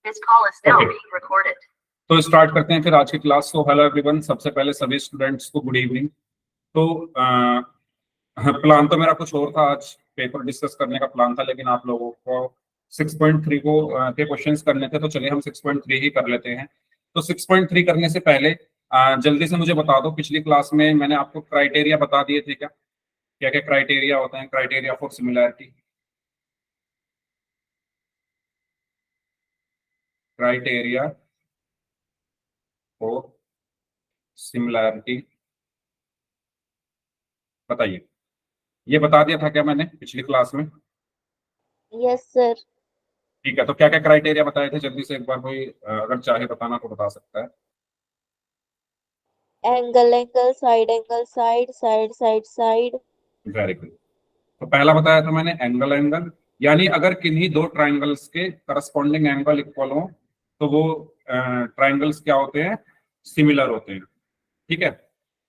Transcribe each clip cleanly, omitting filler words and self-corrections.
This call is now Okay. being recorded. तो start करते हैं फिर आज की क्लास। तो हेलो एवरीवन, सबसे पहले सभी स्टूडेंट्स को गुड इवनिंग। तो प्लान तो मेरा कुछ और था, आज पेपर डिस्कस करने का प्लान था, लेकिन आप लोगों को 6.3 को के क्वेश्चंस करने थे, तो चलिए हम 6.3 ही कर लेते हैं। तो 6.3 करने से पहले जल्दी से मुझे बता दो, पिछली क्लास में मैंने आपको क्राइटेरिया बता दिए थे क्या? क्या क्या क्राइटेरिया होते हैं? Criteria for similarity, criteria for similarity बताइए। ये बता दिया था क्या मैंने पिछली क्लास में? Yes sir. ठीक है, तो क्या क्या क्राइटेरिया बताए थे? जल्दी से एक बार कोई अगर चाहे बताना तो बता सकता है। Angle angle, side angle, side side side side. Very good. तो पहला बताया था मैंने एंगल एंगल, यानी अगर किन्हीं दो ट्राइंगल्स के करस्पॉन्डिंग एंगल इक्वल हो तो वो ट्राइंगल्स क्या होते हैं? सिमिलर होते हैं। ठीक है।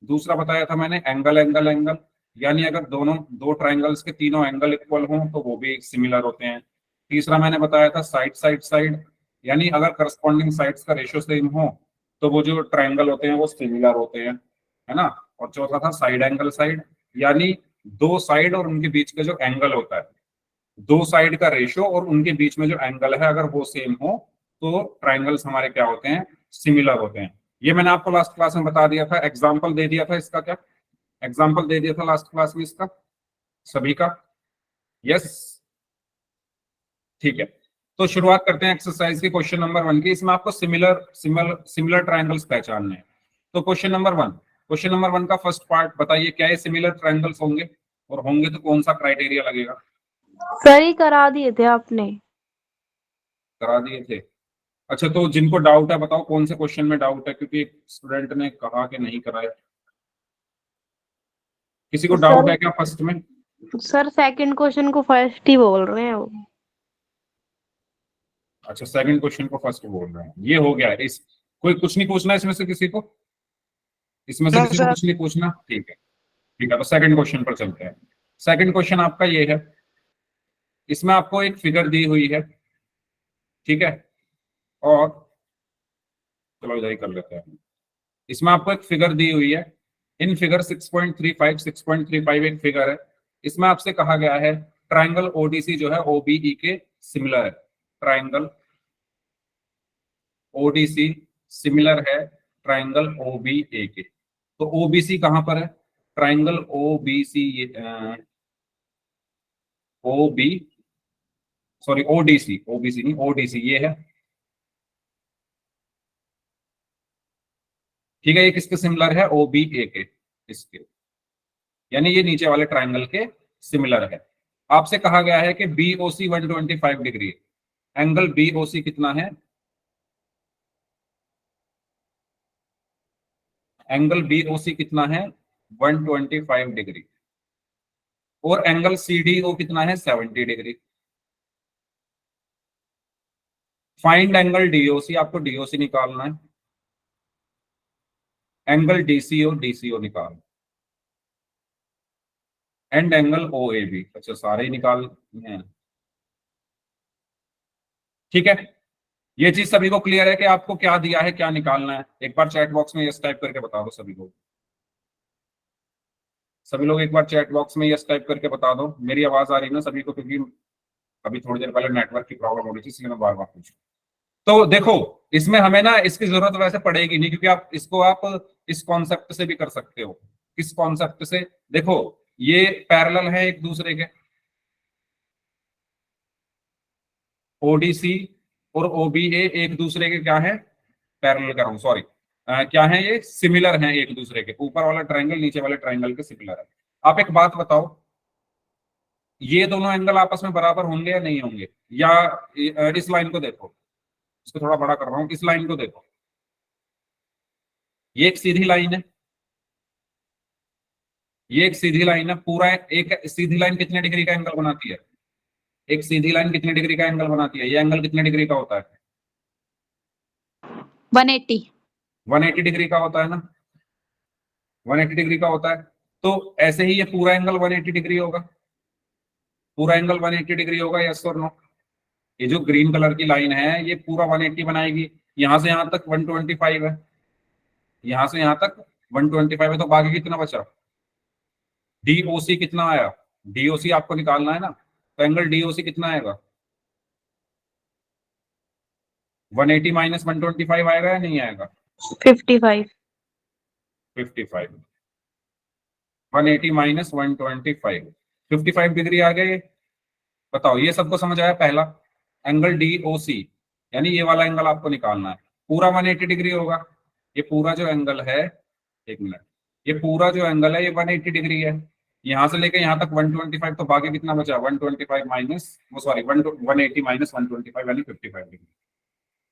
दूसरा बताया था मैंने एंगल एंगल एंगल, यानी अगर दोनों दो ट्राइंगल्स के तीनों एंगल इक्वल हों तो वो भी सिमिलर होते हैं। तीसरा मैंने बताया था साइड साइड साइड, यानी अगर करस्पॉन्डिंग साइड्स का रेशियो सेम हो तो वो जो ट्राइंगल होते हैं वो सिमिलर होते हैं, है ना। और चौथा था साइड एंगल साइड, यानी दो साइड और उनके बीच का जो एंगल होता है, दो साइड का रेशियो और उनके बीच में जो एंगल है अगर वो सेम हो तो ट्राइंगल्स हमारे क्या होते हैं? सिमिलर होते हैं। ये मैंने आपको लास्ट क्लास में बता दिया था, एग्जाम्पल दे दिया था इसका। क्या एग्जाम्पल दे दिया था लास्ट क्लास में इसका सभी का? यस, ठीक है। तो शुरुआत करते हैं एक्सरसाइज के क्वेश्चन नंबर 1 की। इसमें आपको सिमिलर सिमिलर सिमिलर ट्राइंगल्स पहचानने हैं। तो क्वेश्चन नंबर 1, क्वेश्चन नंबर 1 का फर्स्ट पार्ट बताइए, क्या ये सिमिलर ट्राइंगल्स होंगे? और होंगे तो कौन सा क्राइटेरिया लगेगा? सर ही करा दिए थे आपने। करा दिए थे। अच्छा, तो जिनको डाउट है बताओ कौन से क्वेश्चन में डाउट है, क्योंकि स्टूडेंट ने कहा कि नहीं कराया। किसी को डाउट है क्या फर्स्ट में? सर सेकंड क्वेश्चन को फर्स्ट ही बोल रहे हैं वो। अच्छा, सेकंड क्वेश्चन को फर्स्ट बोल रहे हैं। ये हो गया है। इस कोई कुछ नहीं पूछना इसमें से किसी को? इसमें से किसी को कुछ नहीं पूछना? ठीक है, ठीक है। तो सेकंड क्वेश्चन पर चलते हैं। सेकंड क्वेश्चन आपका ये है, इसमें आपको एक फिगर दी हुई है, ठीक है। और चलो इधर ही कर लेते हैं। इसमें आपको एक फिगर दी हुई है। इन फिगर 6.35 एक फिगर है। इसमें आपसे कहा गया है ट्राइंगल ओडीसी जो है ओबीई के सिमिलर है। ट्राइंगल ओडीसी सिमिलर है ट्राइंगल ओबीए के। तो ओबीसी कहां पर है? ट्राइंगल ओबीसी, ओबी सॉरी ओडीसी, ओबीसी नहीं ओडीसी ये है, ठीक है। ये किसके सिमिलर है? ओबीए के, इसके, यानी ये नीचे वाले ट्राइंगल के सिमिलर है। आपसे कहा गया है कि बीओसी 125 डिग्री, एंगल बीओसी कितना है? एंगल बीओसी कितना है? 125 डिग्री। और एंगल सीडीओ कितना है? 70 डिग्री। फाइंड एंगल डीओसी, आपको डीओसी निकालना है। एंगल डीसीओ, डीसीओ निकाल। एंड एंगल ओएबी, अच्छा सारे ही निकाल हैं, ठीक है। ये चीज सभी को क्लियर है कि आपको क्या दिया है, क्या निकालना है? एक बार चैट बॉक्स में यस टाइप करके बता दो सभी लोग। सभी लोग एक बार चैट बॉक्स में यस टाइप करके बता दो। मेरी आवाज आ रही है ना सभी को? क्योंकि अभी थोड़ी देर पहले नेटवर्क की प्रॉब्लम हो रही थी, इसलिए मैं बार बार पूछूं। तो देखो, इसमें हमें ना इसकी जरूरत वैसे पड़ेगी नहीं, क्योंकि आप इसको इस कॉन्सेप्ट से भी कर सकते हो। किस कॉन्सेप्ट से? देखो, ये पैरेलल है एक दूसरे के, ओडीसी और ओबीए एक दूसरे के क्या है? पैरेलल कर रहा हूं, सॉरी। क्या है ये? सिमिलर हैं एक दूसरे के। ऊपर वाला ट्राइंगल नीचे वाले ट्राइंगल के सिमिलर है। आप एक बात बताओ, ये दोनों एंगल आपस में बराबर होंगे या नहीं होंगे? या इस लाइन को देखो, इसको थोड़ा बड़ा कर रहा हूं, इस लाइन को देखो, ये एक सीधी लाइन है, ये एक सीधी लाइन है पूरा। एक सीधी लाइन कितने डिग्री का एंगल बनाती है? एक सीधी लाइन कितने डिग्री का एंगल बनाती है? ये एंगल कितने डिग्री का होता है? 180। 180 डिग्री का होता है ना, 180 डिग्री का होता है। तो ऐसे ही ये पूरा एंगल 180 डिग्री होगा, पूरा एंगल 180 डिग्री होगा, यस और नो? ये जो ग्रीन कलर की लाइन है ये पूरा 180 बनाएगी, यहां से यहां तक 125 है, यहां से यहां तक 125 है, तो बाकी कितना बचा? डीओसी कितना आया? डीओसी आपको निकालना है ना, तो एंगल डीओसी कितना आएगा? 180 माइनस 125 आएगा या नहीं आएगा? 55। 55। 180 माइनस 125, 55 डिग्री आ गए। बताओ ये सबको समझ आया? पहला एंगल डीओसी, यानी ये वाला एंगल आपको निकालना है, पूरा 180 डिग्री होगा। ये पूरा जो एंगल है, एक मिनट, ये पूरा जो एंगल है ये 180 डिग्री है, यहां से लेके यहां तक 125, तो बाकी कितना बचा? 125 माइनस, वो सॉरी 180 माइनस 125 यानी 55 डिग्री।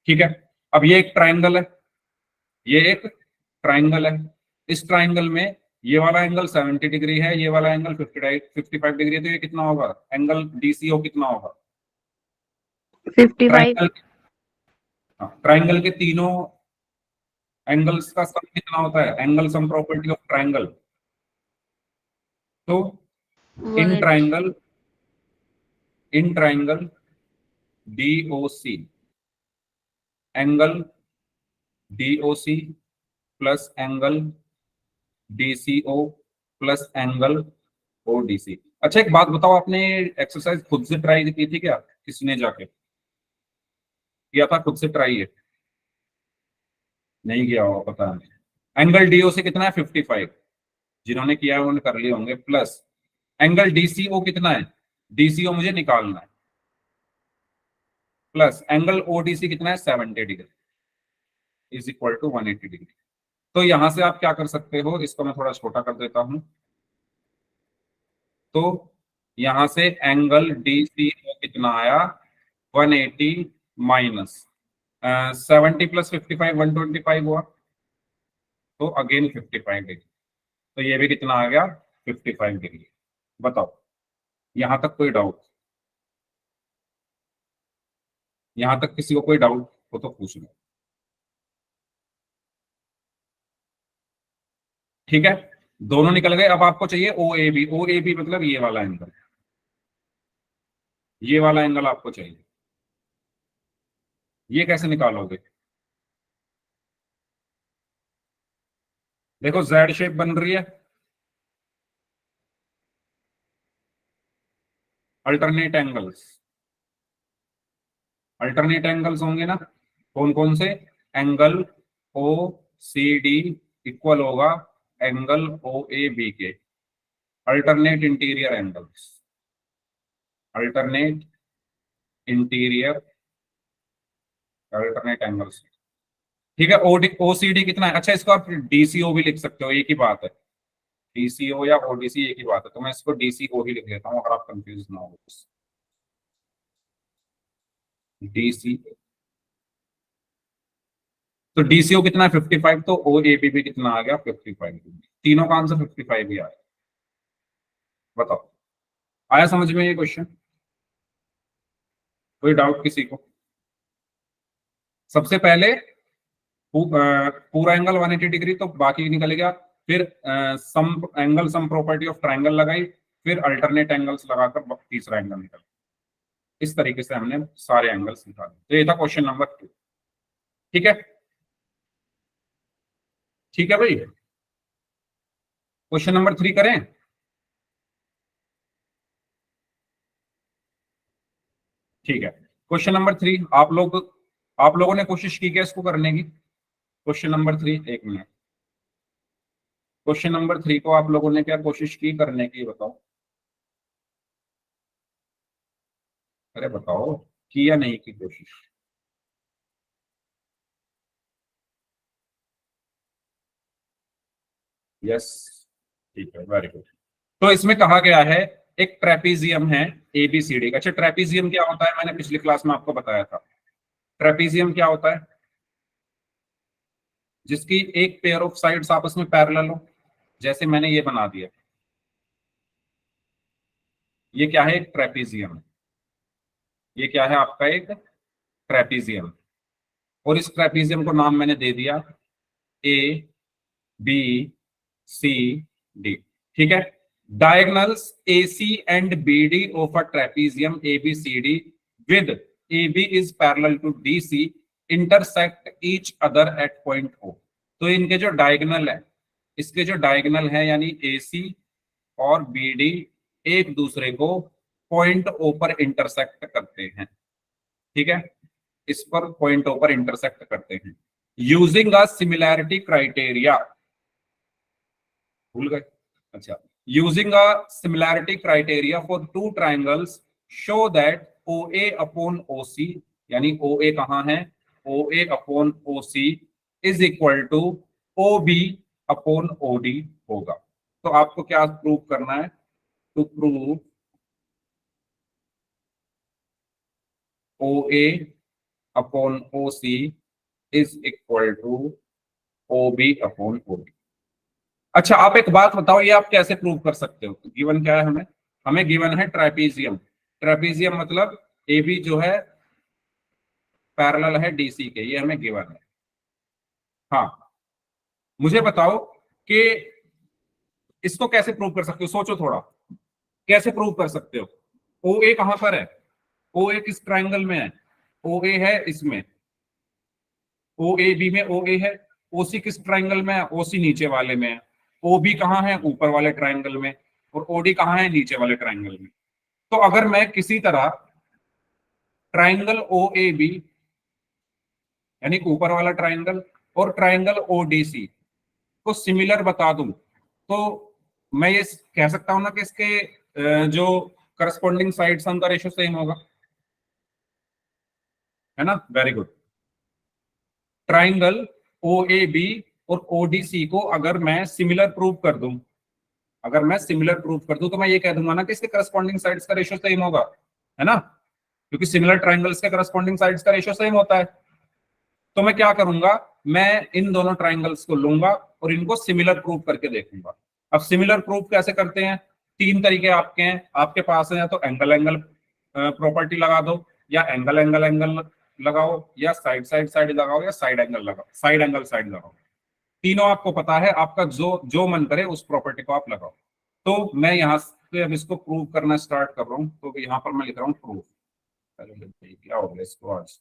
ठीक है, अब ये एक ट्राइंगल है, ये एक ट्राइंगल है, इस ट्राइंगल में ये वाला एंगल 70 डिग्री है, ये वाला एंगल 55 डिग्री है, तो ये कितना होगा? एंगल डीसीओ कितना होगा? 55। ट्राइंगल, ट्राइंगल के तीनों एंगल्स का सम कितना होता है? Angle sum property of triangle. तो in 180। Triangle, in triangle DOC, angle DOC plus angle DCO plus angle ODC. अच्छा एक बात बताओ, आपने एक्सरसाइज खुद से ट्राई की थी क्या? किसी ने जाके किया था खुद से ट्राई? है नहीं किया होगा, पता नहीं। एंगल डीओसी कितना है? 55। जिन्होंने किया है उन्होंने कर लिए होंगे, प्लस एंगल डीसीओ कितना है? डीसीओ मुझे निकालना है, प्लस एंगल ओडीसी कितना है? 70 degree is equal to 180 degree. तो यहां से आप क्या कर सकते हो, इसको मैं थोड़ा छोटा कर देता हूं, तो यहां से एंगल डीसीओ कितना आया? 180 माइनस 70 प्लस 55 125 हुआ, तो अगेन 55 डिग्री, तो ये भी कितना आ गया? 55 डिग्री। बताओ यहां तक कोई डाउट? यहां तक किसी को कोई डाउट हो तो पूछ लो। ठीक है, दोनों निकल गए। अब आपको चाहिए ओ A B, O A B मतलब ये वाला एंगल, ये वाला एंगल आपको चाहिए। ये कैसे निकालोगे? देखो जेड शेप बन रही है, अल्टरनेट एंगल्स, अल्टरनेट एंगल्स होंगे ना, कौन कौन से? Angle O C D equal होगा एंगल ओ ए बी के, alternate interior angles, alternate interior, alternate angles. ठीक है, ओडी ओसीडी कितना है? अच्छा इसको आप डीसीओ भी लिख सकते हो, एक ही बात है, डीसीओ या ओडीसी एक ही बात है, तो मैं इसको डीसीओ ही लिख देता हूँ अगर आप कंफ्यूज ना हो। डीसीओ, तो डीसीओ कितना है? 55, तो ओ ए बी भी कितना आ गया? 55। तीनों का आंसर 55 ही आया। बताओ आया समझ में ये क्वेश्चन? कोई डाउट किसी को? सबसे पहले पूरा एंगल 180 डिग्री, तो बाकी निकल गया, फिर sum angle sum property of triangle लगाई, फिर अल्टरनेट एंगल्स लगाकर तीसरा एंगल निकल। इस तरीके से हमने सारे एंगल्स निकाले, तो ये था क्वेश्चन नंबर 2। ठीक है, ठीक है भाई, क्वेश्चन नंबर 3 करें? ठीक है, क्वेश्चन नंबर 3 आप लोगों ने कोशिश की क्या इसको करने की? क्वेश्चन नंबर 3, एक मिनट, क्वेश्चन नंबर 3 को आप लोगों ने क्या कोशिश की करने की, बताओ? अरे बताओ, की या नहीं की कोशिश? यस, ठीक है, वेरी गुड। तो इसमें कहा गया है एक ट्रेपीजियम है एबीसीडी। अच्छा ट्रेपीजियम क्या होता है? मैंने पिछली क्लास में आपको बताया था। ट्रेपीजियम क्या होता है? जिसकी एक पेयर ऑफ साइड्स आपस में पैरेलल हो, जैसे मैंने ये बना दिया, ये क्या है? एक ट्रेपीजियम है। ये क्या है आपका? एक ट्रेपीजियम। और इस ट्रेपीजियम को नाम मैंने दे दिया ए बी सी डी। ठीक है, diagonals AC and BD of a trapezium ABCD with A B is parallel to D C intersect each other at point O. तो इनके जो डायगोनल है, इसके जो डायगोनल है यानी ए सी और बी डी एक दूसरे को पॉइंट ओ पर इंटरसेक्ट करते हैं। ठीक है, इस पर पॉइंट ओ पर इंटरसेक्ट करते हैं यूजिंग अ सिमिलैरिटी क्राइटेरिया। भूल गए? अच्छा, using a similarity criteria for two triangles show that O A upon O C, यानी ओ ए कहाँ है, O A upon O C is equal to O B upon O D होगा। तो आपको क्या प्रूव करना है? To prove O A upon O C is equal to O B upon O D. अच्छा, आप एक बात बताओ, ये आप कैसे प्रूव कर सकते हो? गिवन क्या है हमें? हमें गिवन है ट्रेपीजियम। ट्रेपीजियम मतलब ए बी जो है पैरेलल है डीसी के, ये हमें गिवन है। हाँ, मुझे बताओ कि इसको कैसे प्रूव कर सकते हो? सोचो थोड़ा, कैसे प्रूव कर सकते हो? ओ ए कहां पर है? ओ ए किस ट्राइंगल में है? ओ ए है इसमें, ओ ए बी में ओ ए है। ओ सी किस ट्राइंगल में है? ओ सी नीचे वाले में है। ओ बी कहाँ है? ऊपर वाले ट्राइंगल में। और ओ डी कहाँ है? नीचे वाले ट्राइंगल में। तो अगर मैं किसी तरह ट्राइंगल ओ ए बी यानी ऊपर वाला ट्राइंगल और ट्राइंगल ओ डी सी को सिमिलर बता दूं, तो मैं ये कह सकता हूं ना कि इसके जो करस्पॉन्डिंग साइड्स उनका रेशियो सेम होगा, है ना? Very good. Triangle O A B और ओ डी सी को अगर मैं सिमिलर प्रूव कर दूं, अगर मैं सिमिलर प्रूव कर दूं, तो मैं ये कह दूंगा ना कि इसके करस्पॉन्डिंग साइड्स का रेशियो सेम होगा, है ना? क्योंकि सिमिलर ट्राइंगल्स के करस्पॉन्डिंग साइड्स का रेशियो सेम होता है। तो मैं क्या करूंगा, मैं इन दोनों ट्राइंगल्स को लूंगा और इनको सिमिलर प्रूव करके देखूंगा। अब सिमिलर प्रूफ कैसे करते हैं? तीन तरीके आपके हैं, आपके पास है, या तो एंगल एंगल प्रॉपर्टी लगा दो, या एंगल एंगल एंगल लगाओ, या साइड साइड साइड लगाओ, या साइड एंगल लगाओ, साइड एंगल साइड लगाओ। तीनों आपको पता है, आपका जो जो मन करे उस प्रॉपर्टी को आप लगाओ। तो मैं यहाँ से अब इसको प्रूव करना स्टार्ट कर रहा हूँ। तो यहाँ पर मैं लिख रहा हूँ प्रूफ। क्या हो गया इसको आज?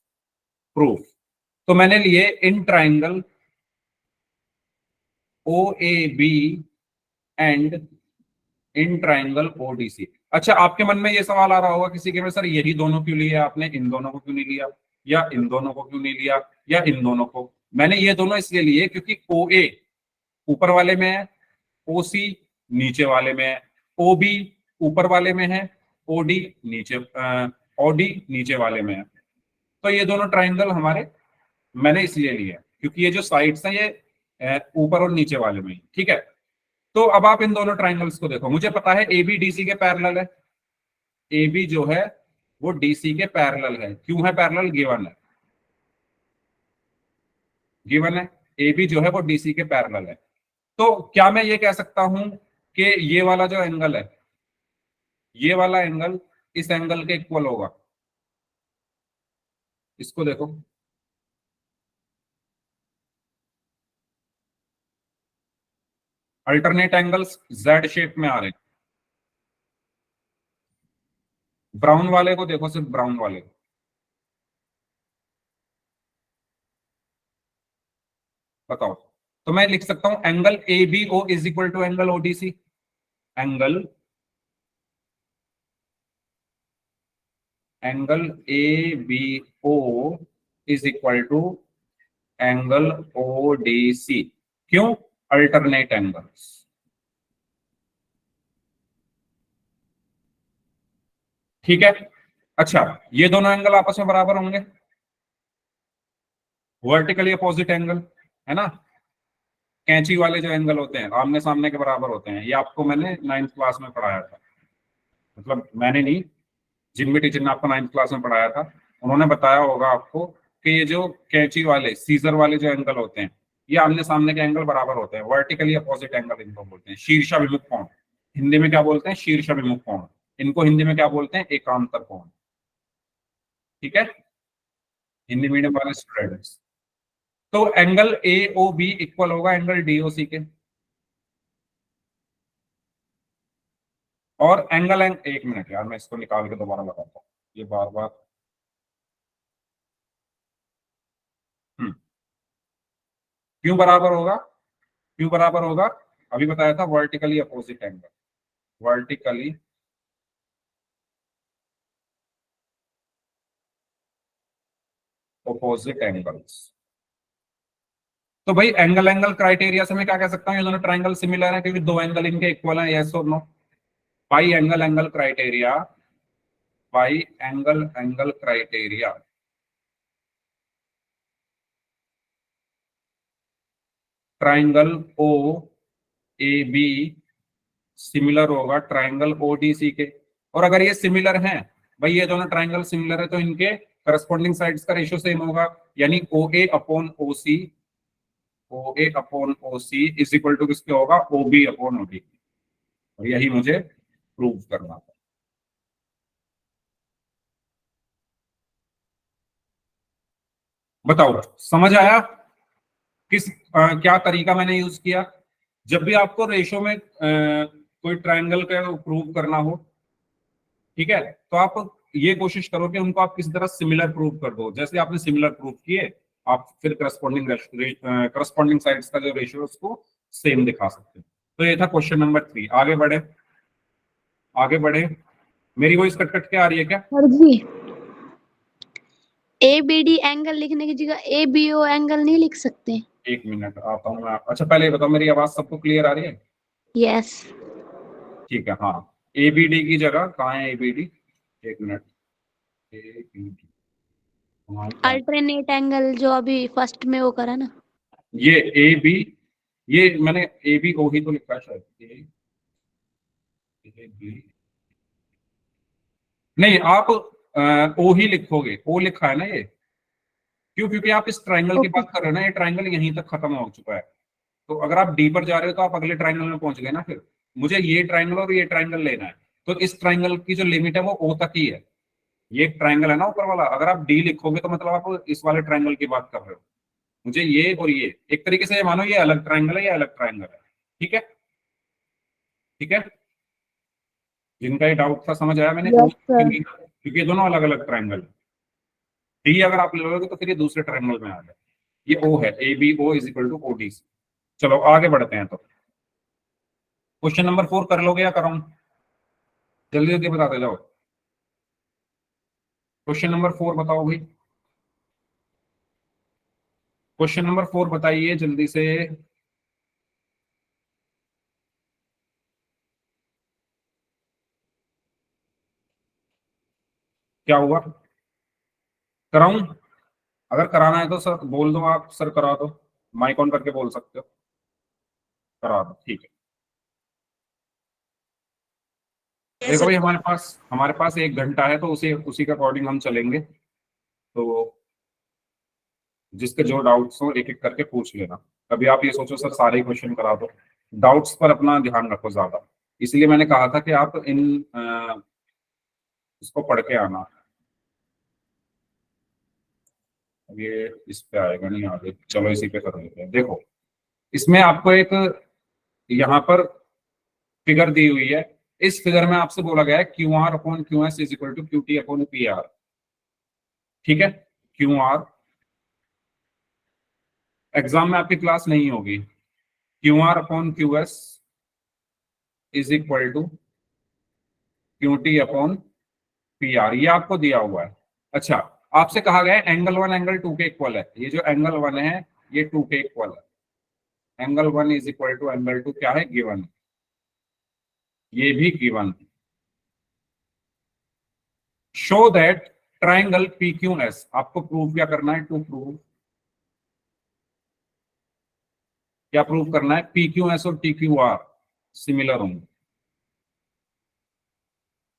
प्रूफ। तो मैंने लिए in triangle O A B and in triangle ODC. अच्छा, आपके मन में ये सवाल आ रहा होगा किसी के में, सर यही दोनों क्यों लिए आपने, इन दोनों को क्यों नहीं लिया, या इन दोनों को क्यों नहीं लिया, या इन दोनों को? मैंने ये दोनों इसलिए लिए क्योंकि ओ ए ऊपर वाले में है, ओ सी नीचे वाले में है, ओ बी ऊपर वाले में है, ओ डी नीचे ओ डी नीचे वाले में है। तो ये दोनों ट्राइंगल हमारे मैंने इसलिए लिए क्योंकि ये जो साइड्स हैं ये ऊपर और नीचे वाले में, ठीक है? तो अब आप इन दोनों ट्राइंगल्स को देखो, मुझे पता है ए बी डीसी के पैरेलल है। ए बी जो है वो डीसी के पैरेलल है। क्यों है पैरेलल? गिवन है, गिवन है। ए बी जो है वो डीसी के पैरेलल है। तो क्या मैं ये कह सकता हूं कि ये वाला जो एंगल है, ये वाला एंगल इस एंगल के इक्वल होगा? इसको देखो, अल्टरनेट एंगल्स जेड शेप में आ रहे हैं। ब्राउन वाले को देखो, सिर्फ ब्राउन वाले को बताओ। तो मैं लिख सकता हूं angle A B O is equal to angle ODC. Angle angle A B O is equal to angle O D C. क्यों? Alternate angles. ठीक है। अच्छा, ये दोनों एंगल आपस में बराबर होंगे, वर्टिकली अपोजिट एंगल, है ना? कैंची वाले जो एंगल होते हैं आमने सामने के बराबर होते हैं। ये आपको मैंने 9th क्लास में पढ़ाया था, मतलब मैंने नहीं, जिन भी टीचर ने आपको 9th क्लास में पढ़ाया था उन्होंने बताया होगा आपको कि ये जो कैंची वाले सीजर वाले जो एंगल होते हैं, ये आमने सामने के एंगल बराबर होते हैं। वर्टिकली अपोजिट एंगल इनको बोलते हैं शीर्षाभिमुख कोण। हिंदी में क्या बोलते हैं? शीर्षाभिमुख कोण। इनको हिंदी में क्या बोलते हैं? एकांतर कोण। ठीक है, हिंदी मीडियम वाले स्टूडेंट्स। तो angle A O B equal होगा एंगल डी ओ सी के। और एंगल एक मिनट यार, मैं इसको निकाल के दोबारा लगाता हूँ, ये बार बार क्यों बराबर होगा? क्यों बराबर होगा? अभी बताया था, vertically opposite angle, vertically opposite angles. तो भाई एंगल एंगल क्राइटेरिया से मैं क्या कह सकता हूँ, ये दोनों ट्राइंगल सिमिलर है क्योंकि दो एंगल इनके इक्वल हैं, यस और no. By angle angle criteria, by angle angle criteria triangle O A B similar होगा ट्राइंगल ओ डी सी के। और अगर ये सिमिलर हैं, भाई ये दोनों ट्राइंगल सिमिलर है, तो इनके करस्पॉन्डिंग साइड्स का रेशियो सेम होगा, यानी O A upon O C, O A upon O C is equal to किसके होगा, O B upon O D. और यही मुझे प्रूव करना था। बताओ समझ आया क्या तरीका मैंने यूज किया? जब भी आपको रेशो में कोई ट्रायंगल का प्रूव करना हो, ठीक है, तो आप ये कोशिश करो कि उनको आप किसी तरह सिमिलर प्रूव कर दो। जैसे आपने सिमिलर प्रूव किए, आप फिर करस्पॉन्डिंग साइड्स का जो रेशियो उसको सेम दिखा सकते हैं। तो ये था क्वेश्चन नंबर 3। आगे बढ़े, आगे बढ़े। मेरी वॉइस कट कट के आ रही है क्या? सर जी, ए बी डी एंगल लिखने की जगह ए बी ओ एंगल नहीं लिख सकते? एक मिनट आता हूँ मैं। अच्छा पहले ये बताओ, मेरी आवाज सबको क्लियर आ रही है? यस। ठीक है, हाँ। ए बी डी की जगह कहाँ है ए बी डी? एक minute, A B D alternate angle जो अभी फर्स्ट में वो करा ना, ये ए बी, ये मैंने ए बी ओ ही तो लिखा है शायद, ए बी। नहीं, आप ओ ही लिखोगे, ओ लिखा है ना ये। क्यों? क्योंकि आप इस ट्रायंगल की ओके। बात कर रहे हो ना, ये ट्रायंगल यहीं तक खत्म हो चुका है। तो अगर आप डी पर जा रहे हो तो आप अगले ट्रायंगल में पहुंच गए ना। फिर मुझे ये ट्रायंगल और ये ट्रायंगल लेना है, तो इस ट्रायंगल की जो लिमिट है वो ओ तक ही है। ये एक ट्रायंगल है ना ऊपर वाला, अगर आप डी लिखोगे तो मतलब आप इस वाले ट्रायंगल की बात कर रहे हो। मुझे ये और ये एक तरीके से ये मानो ये अलग ट्रायंगल है, ये अलग ट्रायंगल है। ठीक है, ठीक है। जिनका ये डाउट था समझ आया मैंने, यस सर। क्योंकि ये दोनों अलग अलग ट्रायंगल है। डी अगर आप ले लोगे तो फिर ये दूसरे ट्रायंगल में आ जाए। ये ओ है, A B O is equal to O D C. चलो आगे बढ़ते हैं। तो क्वेश्चन नंबर 4 कर लोगे या कराऊं? जल्दी जल्दी बताते जाओ। क्वेश्चन नंबर 4 बताओ भाई, क्वेश्चन नंबर 4 बताइए जल्दी से। क्या हुआ? कराऊं? अगर कराना है तो सर बोल दो, आप सर करा दो, माइक ऑन करके बोल सकते हो, करा दो, ठीक है। देखो भाई, हमारे पास 1 घंटा है, तो उसी के अकॉर्डिंग हम चलेंगे। तो जिसके जो डाउट्स हो एक एक करके पूछ लेना। कभी आप ये सोचो सर सारे क्वेश्चन करा दो, डाउट्स पर अपना ध्यान रखो ज्यादा। इसलिए मैंने कहा था कि आप इसको पढ़ के आना। अब ये इस पे आएगा नहीं आगे, चलो इसी पे कर लेते हैं। देखो, इसमें आपको एक यहाँ पर फिगर दी हुई है। इस फिगर में आपसे बोला गया है Q R upon Q S is equal to Q T upon P R. ठीक है, क्यू आर एग्जाम में आपकी क्लास नहीं होगी। Q R upon Q S is equal to Q T upon P R, ये आपको दिया हुआ है। अच्छा, आपसे कहा गया है एंगल 1 एंगल 2 के इक्वल है। ये जो एंगल 1 है ये 2 के इक्वल है। Angle 1 is equal to angle 2 क्या है, गिवन। ये भी given. Show that triangle P Q S, आपको प्रूव क्या करना है? टू प्रूव, क्या प्रूव करना है? पी क्यू एस और टी क्यू आर सिमिलर होंगे।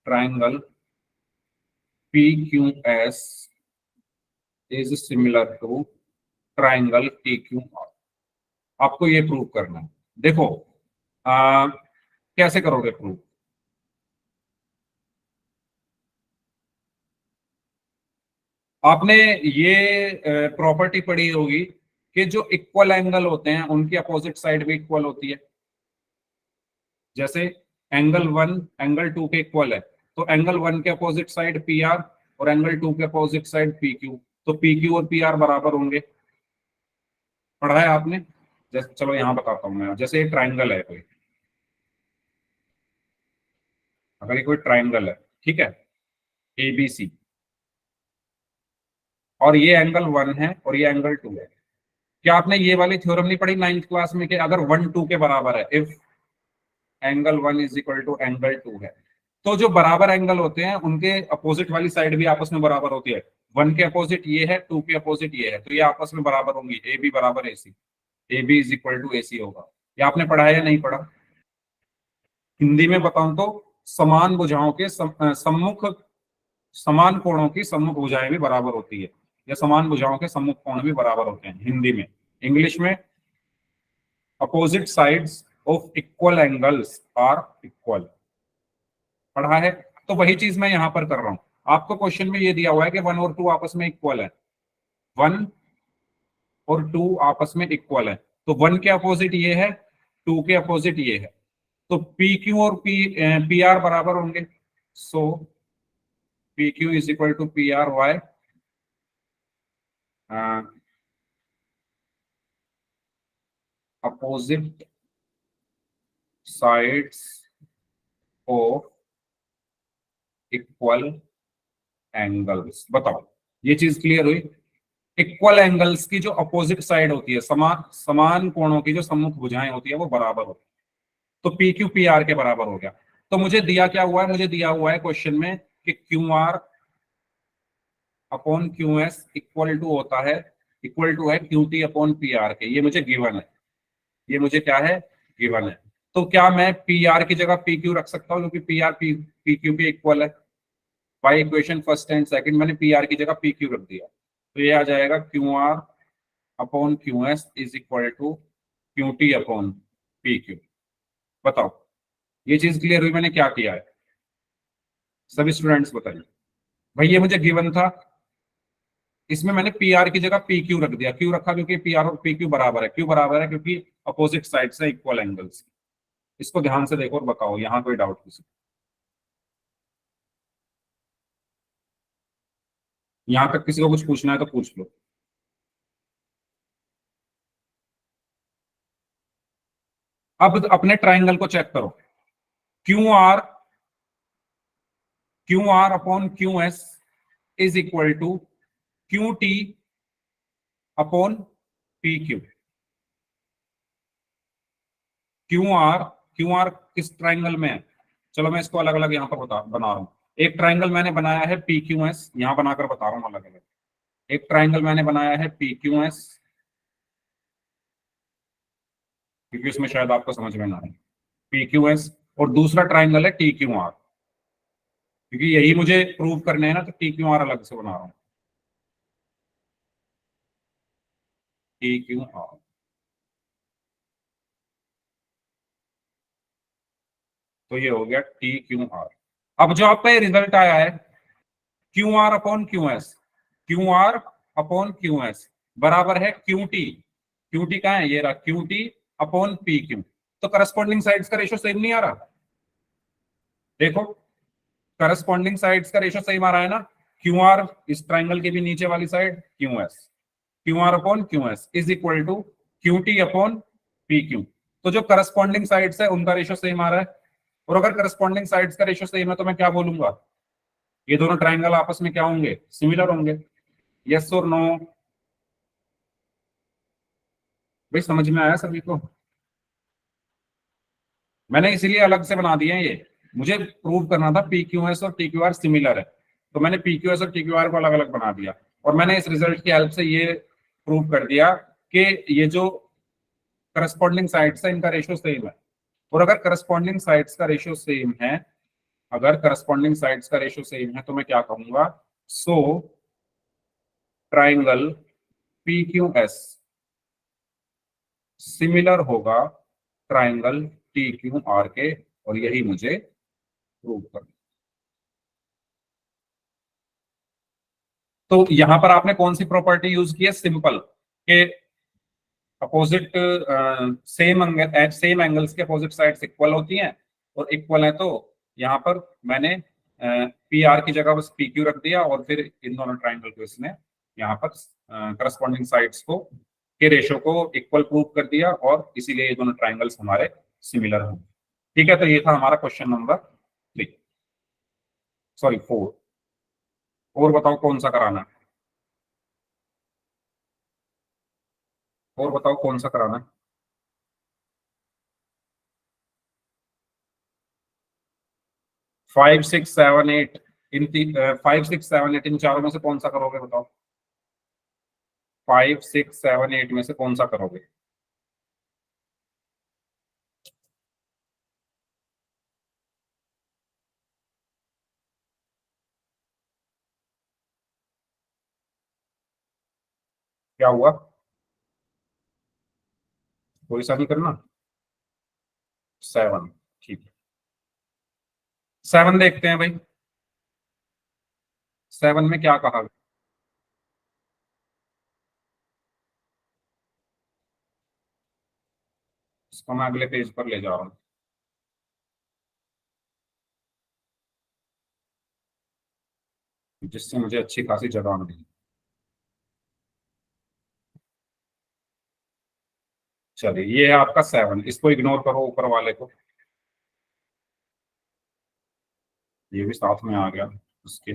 Triangle P Q S is similar to triangle T Q R. आपको ये प्रूव करना है। देखो कैसे करोगे प्रूव? आपने ये प्रॉपर्टी पढ़ी होगी कि जो इक्वल एंगल होते हैं उनकी अपोजिट साइड भी इक्वल होती है। जैसे एंगल 1 एंगल 2 के इक्वल है, तो एंगल 1 के अपोजिट साइड पी आर और एंगल 2 के अपोजिट साइड पी क्यू, तो पी क्यू और पी आर बराबर होंगे। पढ़ा है आपने? जैसे चलो यहाँ बताता हूँ मैं, जैसे ट्राइंगल है कोई, अगर ये कोई ट्राइंगल है, ठीक है, ABC, और ये एंगल 1 है और ये एंगल 2 है। क्या आपने ये वाली थ्योरम नहीं पढ़ी 9th क्लास में कि अगर 1 2 के बराबर है, if angle 1 is equal to angle 2 है, तो जो बराबर एंगल होते हैं उनके अपोजिट वाली साइड भी आपस में बराबर होती है। 1 के अपोजिट ये है, 2 के अपोजिट ये है, तो ये आपस में बराबर होंगी, AB बराबर AC, AB is equal to AC होगा। ये आपने पढ़ा है या नहीं पढ़ा? हिंदी में बताऊं तो समान भुजाओं के सम्मुख, समान कोणों की सम्मुख भुजाएं भी बराबर होती है, या समान भुजाओं के सम्मुख कोण भी बराबर होते हैं हिंदी में। इंग्लिश में opposite sides of equal angles are equal, पढ़ा है। तो वही चीज मैं यहां पर कर रहा हूं। आपको क्वेश्चन में ये दिया हुआ है कि 1 और 2 आपस में इक्वल है, 1 और 2 आपस में इक्वल है, तो 1 के अपोजिट ये है, 2 के अपोजिट ये है, तो PQ और PR बराबर होंगे। So PQ is equal to PR by opposite sides of equal angles. बताओ ये चीज क्लियर हुई? इक्वल एंगल्स की जो अपोजिट साइड होती है, समान समान कोणों की जो सम्मुख भुजाएं होती है वो बराबर होती है, तो PQ PR के बराबर हो गया। तो मुझे दिया क्या हुआ है? मुझे दिया हुआ है क्वेश्चन में कि QR upon QS equal to होता है, इक्वल टू है QT अपॉन PR के। ये मुझे गिवन है, ये मुझे क्या है? गिवन है। तो क्या मैं PR की जगह PQ रख सकता हूँ, क्योंकि PR PQ के इक्वल है? By equation first and second मैंने PR की जगह PQ रख दिया, तो ये आ जाएगा QR upon QS is equal to QT upon PQ। बताओ ये चीज क्लियर हुई? मैंने क्या किया है? सभी स्टूडेंट्स बताइए। भाई ये मुझे गिवन था, इसमें मैंने PR की जगह PQ रख दिया। क्यों रखा? क्योंकि PR और PQ बराबर है। क्यों बराबर है? क्योंकि अपोजिट साइड से इक्वल एंगल्स। इसको ध्यान से देखो और बताओ यहाँ कोई डाउट किसी, यहां तक किसी को कुछ पूछना है तो पूछ लो। अब अपने ट्राइंगल को चेक करो। Q R upon QS is equal to QT upon PQ। Q R किस ट्राइंगल में है? चलो मैं इसको अलग अलग यहाँ पर बना रहा हूँ। एक ट्राइंगल मैंने बनाया है PQS, यहाँ बनाकर बता रहा हूँ अलग अलग। एक ट्राइंगल मैंने बनाया है PQS, क्योंकि उसमें शायद आपको समझ में ना आए, PQS। और दूसरा ट्राइंगल है TQR, क्योंकि यही मुझे प्रूव करने हैं ना, तो TQR अलग से बना रहा हूँ, TQR। तो ये हो गया TQR। अब जो आपका ये रिजल्ट आया है QR upon QS, QR upon QS बराबर है QT। QT कहाँ है? ये रहा, QT अपॉन PQ। तो करस्पॉन्डिंग साइड्स का रेशो सेम नहीं आ रहा? देखो करस्पॉन्डिंग साइड्स का रेशो सेम आ रहा है ना। QR इस ट्राइंगल के भी नीचे वाली side QS, QR upon QS is equal to QT upon PQ। तो जो करस्पॉन्डिंग साइड्स है उनका रेशो सेम आ रहा है। और अगर करस्पॉन्डिंग साइड्स का रेशो सेम है तो मैं क्या बोलूंगा? ये दोनों ट्राइंगल आपस में क्या होंगे? सिमिलर होंगे। यस और नो? भाई समझ में आया सभी को? मैंने इसीलिए अलग से बना दिया है ये, मुझे प्रूव करना था PQS और TQR सिमिलर है, तो मैंने PQS और TQR को अलग अलग बना दिया। और मैंने इस रिजल्ट की हेल्प से ये प्रूव कर दिया कि ये जो करस्पॉन्डिंग साइड्स है इनका रेशियो सेम है। और अगर करस्पॉन्डिंग साइड्स का रेशियो सेम है, अगर करस्पॉन्डिंग साइड्स का रेशियो सेम है तो मैं क्या कहूंगा? सो ट्राइंगल PQS सिमिलर होगा ट्राइंगल TQR के, और यही मुझे प्रूव करना। तो यहां पर आपने कौन सी प्रॉपर्टी यूज की है? सिंपल, के अपोजिट सेम एंगल्स के अपोजिट साइड्स इक्वल होती हैं, और इक्वल है तो यहाँ पर मैंने PR की जगह बस PQ रख दिया, और फिर इन दोनों ट्राइंगल को इसने यहाँ पर करस्पॉन्डिंग साइड्स को के रेशो को इक्वल प्रूव कर दिया और इसीलिए ये दोनों ट्राइंगल्स हमारे सिमिलर होंगे। ठीक है, तो ये था हमारा क्वेश्चन नंबर 3, सॉरी 4। और बताओ कौन सा कराना है, और बताओ कौन सा कराना है। 5 6 7 8 इन 5 6 7 8 इन चारों में से कौन सा करोगे बताओ। 5 6 7 8 में से कौन सा करोगे। क्या हुआ, कोई सा नहीं करना। 7, ठीक है, 7 देखते हैं भाई। 7 में क्या कहा, इसको मैं अगले पेज पर ले जा रहा हूँ जिससे मुझे अच्छी खासी जगह मिली। चलिए, ये है आपका 7, इसको इग्नोर करो ऊपर वाले को, ये भी साथ में आ गया उसके।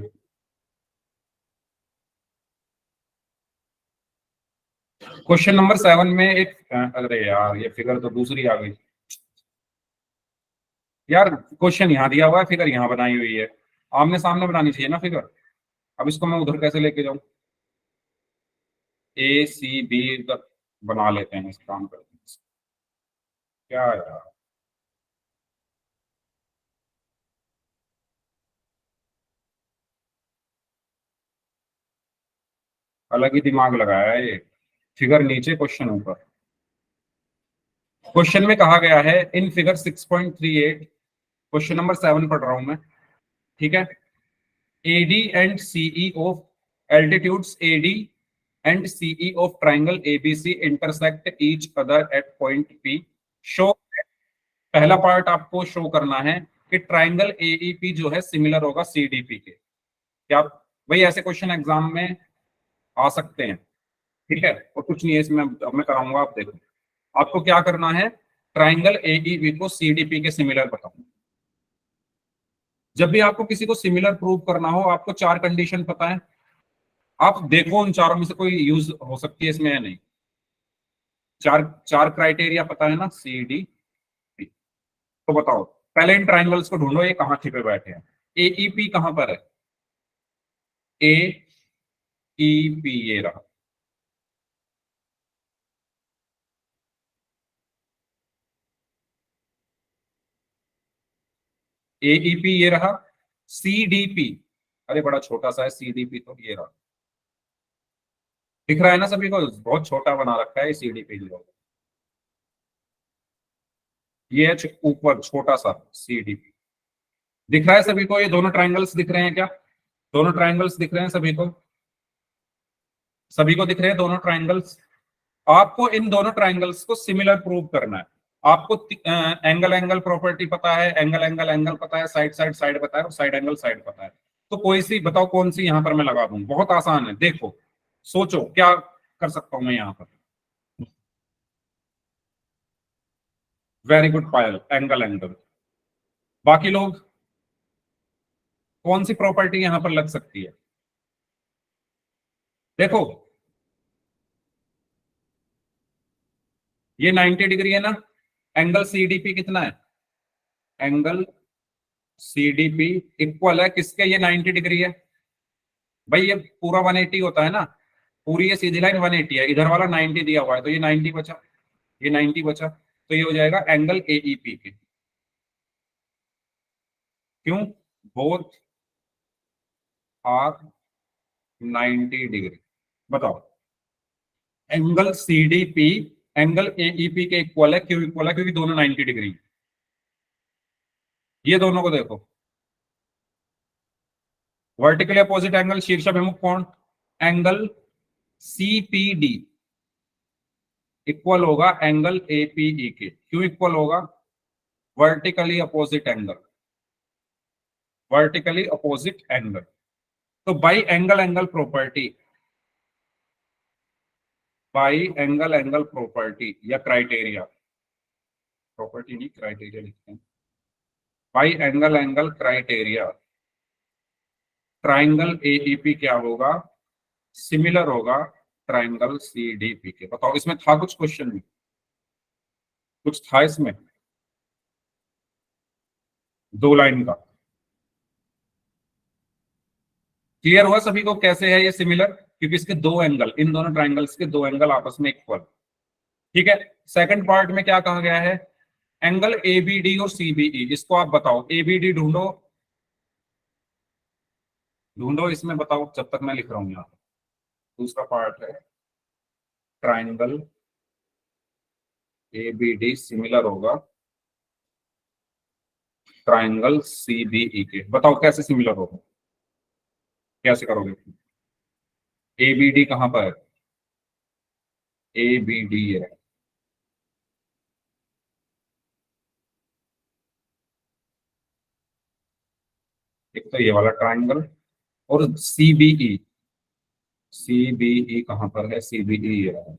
क्वेश्चन नंबर 7 में एक अरे यार ये फिगर तो दूसरी आ गई यार। क्वेश्चन यहाँ दिया हुआ है, फिगर यहाँ बनाई हुई है, आमने सामने बनानी चाहिए ना फिगर। अब इसको मैं उधर कैसे लेके जाऊं। ए सी बी बना लेते हैं, इस काम करते हैं। क्या यार, अलग ही दिमाग लगाया है ये, फिगर नीचे क्वेश्चन ऊपर। क्वेश्चन में कहा गया है इन फिगर 6.38, क्वेश्चन नंबर 7 पढ़ रहा हूं मैं, ठीक है। AD and CE of altitudes AD and CE of triangle ABC intersect each other at point P. Show, पहला पार्ट आपको शो करना है कि ट्राइंगल एईपी जो है सिमिलर होगा सीडीपी के। क्या भाई ऐसे क्वेश्चन एग्जाम में आ सकते हैं, ठीक है। और कुछ नहीं है इसमें, अब मैं कराऊंगा, आप देखो। आपको क्या करना है, ट्राइंगल एईपी को सीडीपी के सिमिलर बताओ। जब भी आपको किसी को सिमिलर प्रूव करना हो, आपको 4 कंडीशन पता है। आप देखो उन चारों में से कोई यूज हो सकती है इसमें या नहीं। चार चार क्राइटेरिया पता है ना, सी डी पी। तो बताओ, पहले इन ट्राइंगल्स को ढूंढो, ये कहाँ छिपे बैठे हैं। एईपी कहां पर है, ए ई पी ये रहा। एईपी ये रहा। सीडीपी, अरे बड़ा छोटा सा है सीडीपी, तो ये रहा। दिख रहा है ना सभी को, बहुत छोटा बना रखा है सीडीपी जो। ये है ऊपर छोटा सा सीडीपी। दिख रहा है सभी को, ये दोनों ट्राइंगल्स दिख रहे हैं क्या, दोनों ट्राइंगल्स दिख रहे हैं सभी को, सभी को दिख रहे हैं दोनों ट्राइंगल्स। आपको इन दोनों ट्राइंगल्स को सिमिलर प्रूव करना है। आपको एंगल एंगल प्रॉपर्टी पता है, एंगल एंगल एंगल पता है, साइड साइड साइड पता है, और साइड एंगल साइड पता है। तो कोई सी बताओ कौन सी यहां पर मैं लगा दूं, बहुत आसान है, देखो सोचो क्या कर सकता हूं मैं यहां पर। वेरी गुड पायल, एंगल एंगल। बाकी लोग कौन सी प्रॉपर्टी यहां पर लग सकती है, देखो। ये 90 डिग्री है ना, एंगल सीडीपी कितना है, एंगल सीडीपी इक्वल है किसके, ये 90 डिग्री है। भाई ये पूरा 180 होता है ना, पूरी ये सीधी लाइन 180 है, इधर वाला 90 दिया हुआ है, तो ये 90 बचा, ये 90 बचा, तो ये हो जाएगा एंगल एईपी के। क्यों, बोथ आर 90 डिग्री। बताओ, एंगल सीडीपी एंगल एईपी के इक्वल है, क्यों इक्वल है, क्योंकि दोनों 90 डिग्री। ये दोनों को देखो, वर्टिकली अपोजिट एंगल शीर्षाभिमुख कोण, एंगल सीपीडी इक्वल होगा एंगल एपीई के। क्यों इक्वल होगा, vertically opposite angle, vertically opposite angle. तो by angle angle property, by angle angle property या क्राइटेरिया, प्रॉपर्टी नहीं क्राइटेरिया लिखते हैं, by angle angle criteria triangle AEP क्या होगा, सिमिलर होगा ट्राइंगल सीडीपी के। बताओ इसमें था कुछ क्वेश्चन में, कुछ था इसमें, 2 लाइन का क्लियर हुआ सभी को कैसे है ये सिमिलर, क्योंकि इसके 2 एंगल, इन दोनों ट्राइंगल्स के 2 एंगल आपस में इक्वल। ठीक है, सेकंड पार्ट में क्या कहा गया है, एंगल एबीडी और सीबीई, इसको आप बताओ, एबीडी ढूंढो, ढूंढो इसमें बताओ जब तक मैं लिख रहा हूं यहाँ। दूसरा पार्ट है ट्राइंगल एबीडी सिमिलर होगा ट्राइंगल सीबीई के, बताओ कैसे सिमिलर होगा, कैसे करोगे, एबीडी कहां पर है, एबीडी है, एक तो ये वाला ट्राइंगल, और सीबीई, सीबीई कहां पर है, सीबीई है,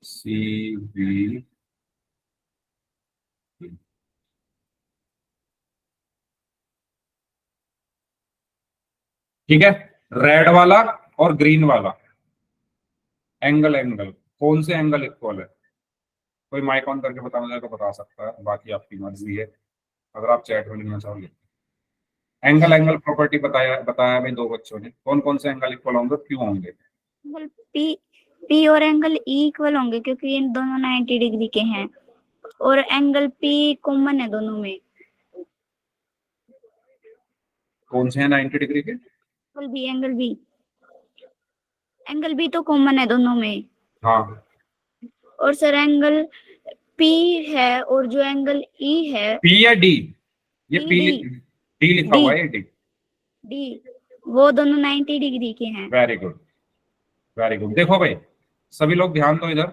सीबीई, ठीक है, रेड वाला और ग्रीन वाला एंगल, एंगल कौन से एंगल इक्वल है, कोई माइक ऑन करके बताना चाहे तो बता सकता है, बाकी आपकी मर्जी है, अगर आप चैट में लिखना चाहोगे। एंगल एंगल प्रॉपर्टी बताया बताया भाई 2 बच्चों ने, कौन कौन से एंगल इक्वल होंगे, क्यों होंगे, एंगल पी पी और एंगल ई इक्वल होंगे क्योंकि इन दोनों 90 डिग्री के हैं, और एंगल पी कॉमन है दोनों में। कौन से हैं 90 डिग्री के, एंगल बी, एंगल बी तो कॉमन है दोनों में। हाँ, और सर एंगल पी है और जो एंगल ई है, पी या डी, ये डी, पी, डी, डी लिखा हुआ है, डी, डी, वो दोनों 90 डिग्री के हैं। Very good, very good. देखो भाई सभी लोग ध्यान दो इधर,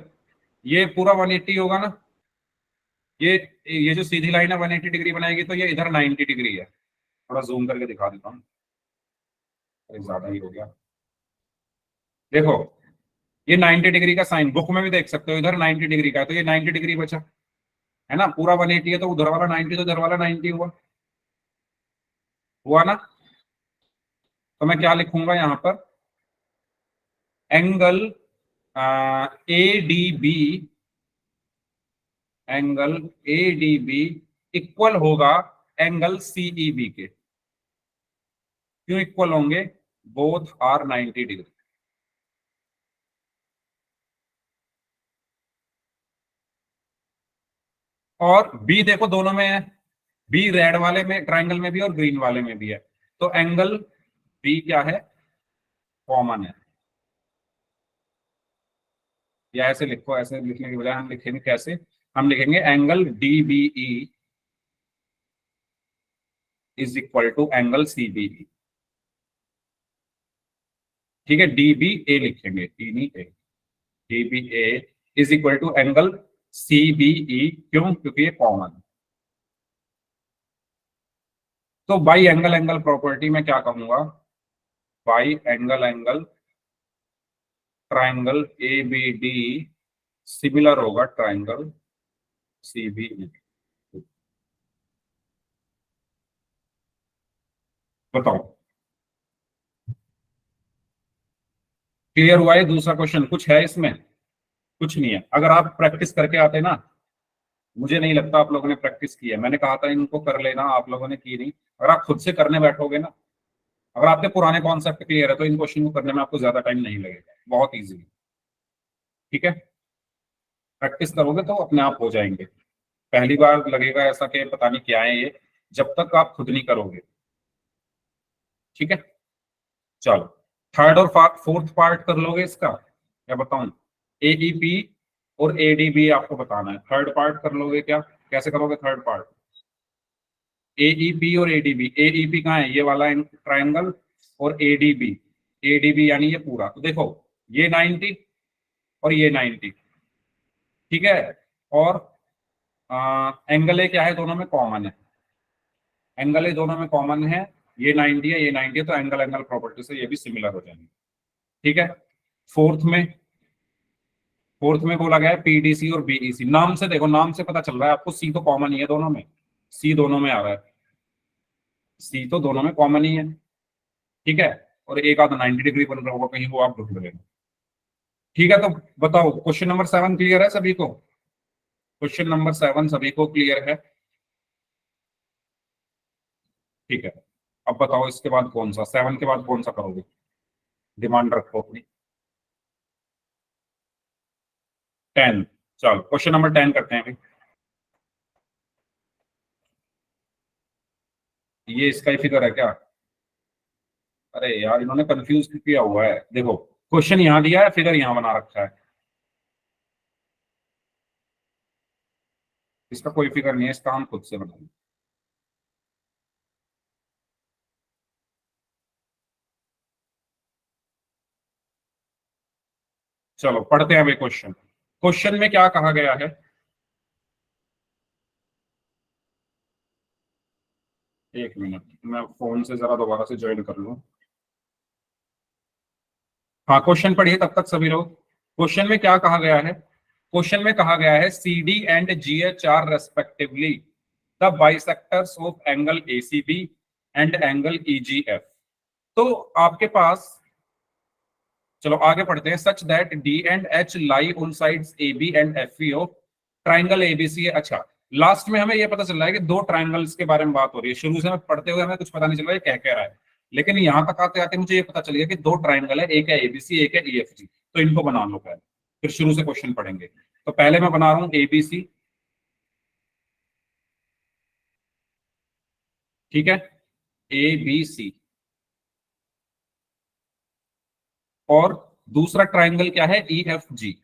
ये पूरा 180 होगा ना, ये जो सीधी लाइन है 180 डिग्री बनाएगी, तो ये इधर 90 डिग्री है, थोड़ा जूम करके दिखा देता हूँ, ज्यादा ही हो गया, देखो ये 90 डिग्री का साइन, बुक में भी देख सकते हो, इधर 90 डिग्री का है, तो ये 90 डिग्री बचा है ना, पूरा 180 है तो उधर वाला 90, तो इधर वाला 90 हुआ, हुआ ना। तो मैं क्या लिखूंगा यहाँ पर, angle A D B, angle A D B equal होगा एंगल सीईबी के, क्यों इक्वल होंगे, बोथ आर 90 डिग्री। और बी देखो दोनों में है, बी रेड वाले में ट्राइंगल में भी और ग्रीन वाले में भी है, तो एंगल बी क्या है, कॉमन है, या ऐसे लिखो, ऐसे लिखने के बजाय हम लिखेंगे कैसे, हम लिखेंगे angle DBE is equal to angle CBE, ठीक है, डीबी ए लिखेंगे, डी नहीं A, DB A is equal to angle CBE, क्यों, क्योंकि ये कॉमन है। तो बाई एंगल एंगल प्रॉपर्टी में क्या कहूंगा, by angle angle triangle A B D similar होगा ट्राइंगल सीबीई, बताओ क्लियर हुआ है। दूसरा क्वेश्चन कुछ है इसमें, कुछ नहीं है, अगर आप प्रैक्टिस करके आते ना, मुझे नहीं लगता आप लोगों ने प्रैक्टिस की है, मैंने कहा था इनको कर लेना, आप लोगों ने की नहीं, अगर आप खुद से करने बैठोगे ना, अगर आपके पुराने कॉन्सेप्ट क्लियर है तो इन क्वेश्चन को करने में आपको ज्यादा टाइम नहीं लगेगा, बहुत इजी, ठीक है, प्रैक्टिस करोगे तो अपने आप हो जाएंगे, पहली बार लगेगा ऐसा कि पता नहीं क्या है ये, जब तक आप खुद नहीं करोगे, ठीक है। चलो थर्ड और फोर्थ पार्ट कर लोगे इसका, क्या बताऊं, एईपी और एडीबी आपको बताना है, थर्ड पार्ट कर लोगे क्या, कैसे करोगे थर्ड पार्ट, एईपी और एडीबी, एईपी कहाँ है, ये वाला ट्राइंगल, और एडीबी, एडीबी यानी ये पूरा, तो देखो ये 90 और ये 90, ठीक है, और एंगल ए क्या है, दोनों में कॉमन है, एंगल ए दोनों में कॉमन है, ये 90 है ये 90 है, तो एंगल एंगल प्रॉपर्टी से ये भी सिमिलर हो जाएंगे, ठीक है। फोर्थ में फोर्थ में बोला गया है पीडीसी और बीईसी। नाम से देखो, नाम से पता चल रहा है आपको सी तो कॉमन ही है दोनों में, सी दोनों में आ रहा है, सी तो दोनों में कॉमन ही है, ठीक है। और एक आधा 90 डिग्री बन रहा होगा कहीं, वो आप ढूंढ लेना। ठीक है, तो बताओ क्वेश्चन नंबर 7 क्लियर है सभी को? क्वेश्चन नंबर 7 सभी को क्लियर है? ठीक है, अब बताओ इसके बाद कौन सा, 7 के बाद कौन सा करोगे, डिमांड रखो अपनी। 10, चलो क्वेश्चन नंबर 10 करते हैं भाई। ये इसका ही फिगर है क्या? अरे यार इन्होंने कंफ्यूज किया हुआ है, देखो क्वेश्चन यहाँ दिया है, फिगर यहाँ बना रखा है, इसका कोई फिगर नहीं है, इसका हम खुद से बनाएंगे। चलो पढ़ते हैं भाई क्वेश्चन। क्वेश्चन में क्या कहा गया है? एक मिनट, मैं फोन से जरा दोबारा से ज्वाइन कर लूं। हाँ क्वेश्चन पढ़िए तब तक सभी लोग। क्वेश्चन में क्या कहा गया है? क्वेश्चन में कहा गया है C D and G H are respectively the bisectors of angle A C B and angle E G F. तो आपके पास, चलो आगे पढ़ते हैं। Such that D and H lie on sides A B and F E of triangle ABC है। अच्छा, last में हमें यह पता चल रहा है कि दो ट्राइंगल्स के बारे में बात हो रही है। शुरू से हमें पढ़ते हुए हमें कुछ पता नहीं चल रहा है क्या कह रहा है, लेकिन यहां तक आते आते मुझे ये पता चल गया कि दो ट्राइंगल है, एक है एबीसी एक है ईएफजी। तो इनको बना लो पहले, फिर शुरू से क्वेश्चन पढ़ेंगे। तो पहले मैं बना रहा हूं एबीसी, ठीक है, ए बी सी। और दूसरा ट्राइंगल क्या है? E F G.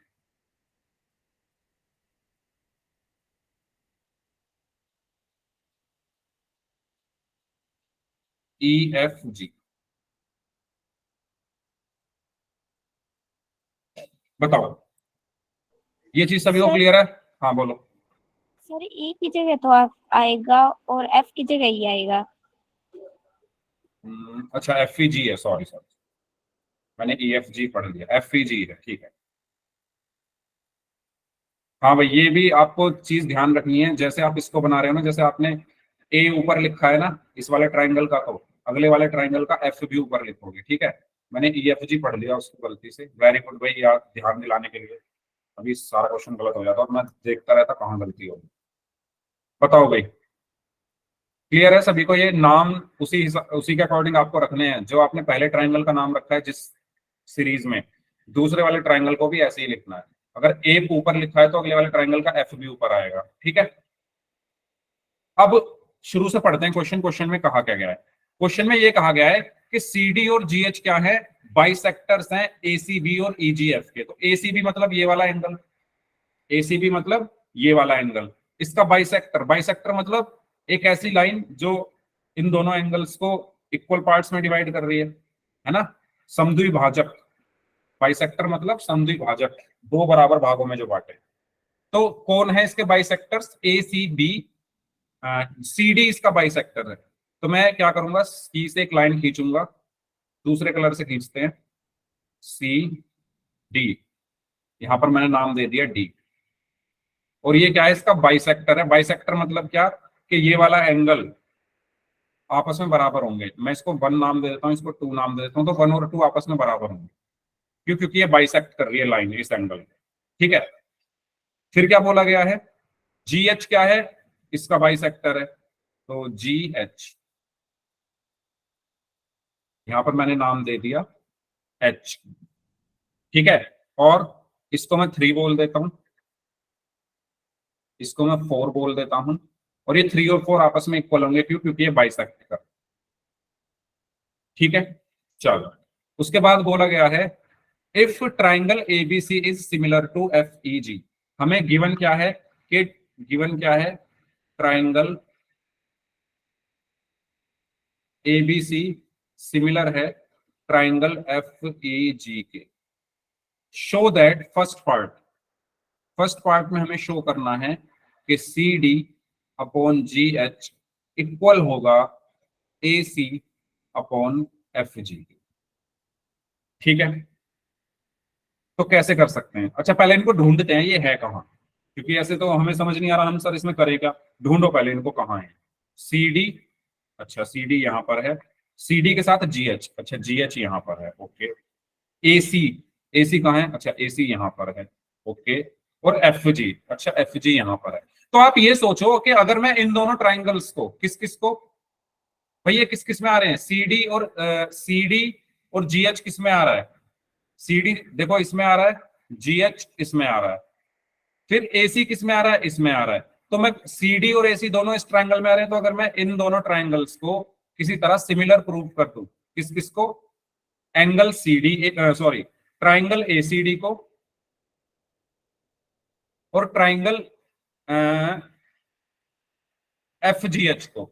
E F G, बताओ ये चीज सभी को सर क्लियर है? हाँ बोलो। सर ई की जगह तो आएगा और एफ की जगह ही आएगा। अच्छा एफ ई जी है, सॉरी सॉरी, मैंने ई एफ जी पढ़ लिया, एफ ई जी है, ठीक है। हाँ भाई ये भी आपको चीज ध्यान रखनी है, जैसे आप इसको बना रहे हो ना, जैसे आपने ए ऊपर लिखा है ना इस वाले ट्राइंगल का, तो अगले वाले ट्राइंगल का एफ भी ऊपर लिखोगे, ठीक है। मैंने ई एफ जी पढ़ लिया उसको गलती से, वेरी गुड भाई यार ध्यान दिलाने के लिए। अभी सारा क्वेश्चन गलत हो जाता और मैं देखता रहता कहाँ गलती होगी। बताओ भाई क्लियर है सभी को? ये नाम उसी के अकॉर्डिंग आपको रखने हैं, जो आपने पहले ट्राइंगल का नाम रखा है जिस सीरीज में, दूसरे वाले ट्राइंगल को भी ऐसे ही लिखना है। अगर ए ऊपर लिखा है तो अगले वाले ट्राइंगल का एफ भी ऊपर आएगा, ठीक है। अब शुरू से पढ़ते हैं क्वेश्चन। क्वेश्चन में कहा क्या गया है? क्वेश्चन में ये कहा गया है कि सी डी और जी एच क्या है? बाइसेक्टर्स हैं ए सी बी और ई जी एफ के। तो ए सी बी मतलब ये वाला एंगल, ए सी बी मतलब ये वाला एंगल, इसका बाइसेक्टर, बाइसेक्टर मतलब एक ऐसी लाइन जो इन दोनों एंगल्स को इक्वल पार्ट्स में डिवाइड कर रही है ना, समद्विभाजक। बाइसेक्टर मतलब समद्विभाजक, दो बराबर भागों में जो बांटे। तो कौन है इसके बाइसेक्टर्स? ए सी बी, सी डी इसका बाइसेक्टर है। तो मैं क्या करूंगा, सी से एक लाइन खींचूंगा, दूसरे कलर से खींचते हैं, सी डी, यहां पर मैंने नाम दे दिया डी। और ये क्या है? इसका बाइसेक्टर है। बाइसेक्टर मतलब क्या कि ये वाला एंगल आपस में बराबर होंगे। मैं इसको 1 नाम दे देता हूँ, इसको 2 नाम दे देता हूँ, तो 1 और 2 आपस में बराबर होंगे। क्यों? क्योंकि ये बाइसेक्ट कर रही है लाइन इस एंगल, ठीक है। फिर क्या बोला गया है? जी एच क्या है? इसका बाइसेक्टर है, तो जी एच, यहां पर मैंने नाम दे दिया एच, ठीक है। और इसको मैं 3 बोल देता हूं, इसको मैं 4 बोल देता हूं। और ये 3 और 4 आपस में इक्वल होंगे, क्यों? क्योंकि ये बाइसेक्ट कर, ठीक है। चलो उसके बाद बोला गया है if triangle ABC is similar to F E G. हमें गिवन क्या है कि, गिवन क्या है? ट्राइंगल एबीसी सिमिलर है ट्राइंगल एफ ई जी के। शो दैट, फर्स्ट पार्ट में हमें शो करना है कि C D upon G H equal होगा A C upon F G, ठीक है। तो कैसे कर सकते हैं? अच्छा पहले इनको ढूंढते हैं ये है कहाँ, क्योंकि ऐसे तो हमें समझ नहीं आ रहा हम सर इसमें करें क्या। ढूंढो पहले इनको कहाँ है। सी डी, अच्छा सी डी यहाँ पर है, सी डी के साथ जी एच, अच्छा जी एच यहाँ पर है, ओके। ए सी, ए सी कहाँ है? अच्छा ए सी यहाँ पर है, ओके। और एफ जी, अच्छा एफ जी यहाँ पर है। तो आप ये सोचो कि अगर मैं इन दोनों ट्राइंगल्स को किस किस को, भाई ये किस किस में आ रहे हैं, सी डी और जी एच किस में आ रहा है? सी डी देखो इसमें आ रहा है, जी एच इसमें आ रहा है, फिर एसी किस में आ रहा है? इसमें आ रहा है। तो मैं सी डी और एसी दोनों इस ट्राइंगल में आ रहे हैं, तो अगर मैं इन दोनों ट्राइंगल्स को किसी तरह सिमिलर प्रूव कर दूं, किस किस को? Angle C D, sorry triangle ACD को और ट्राइंगल एफ जी एच को,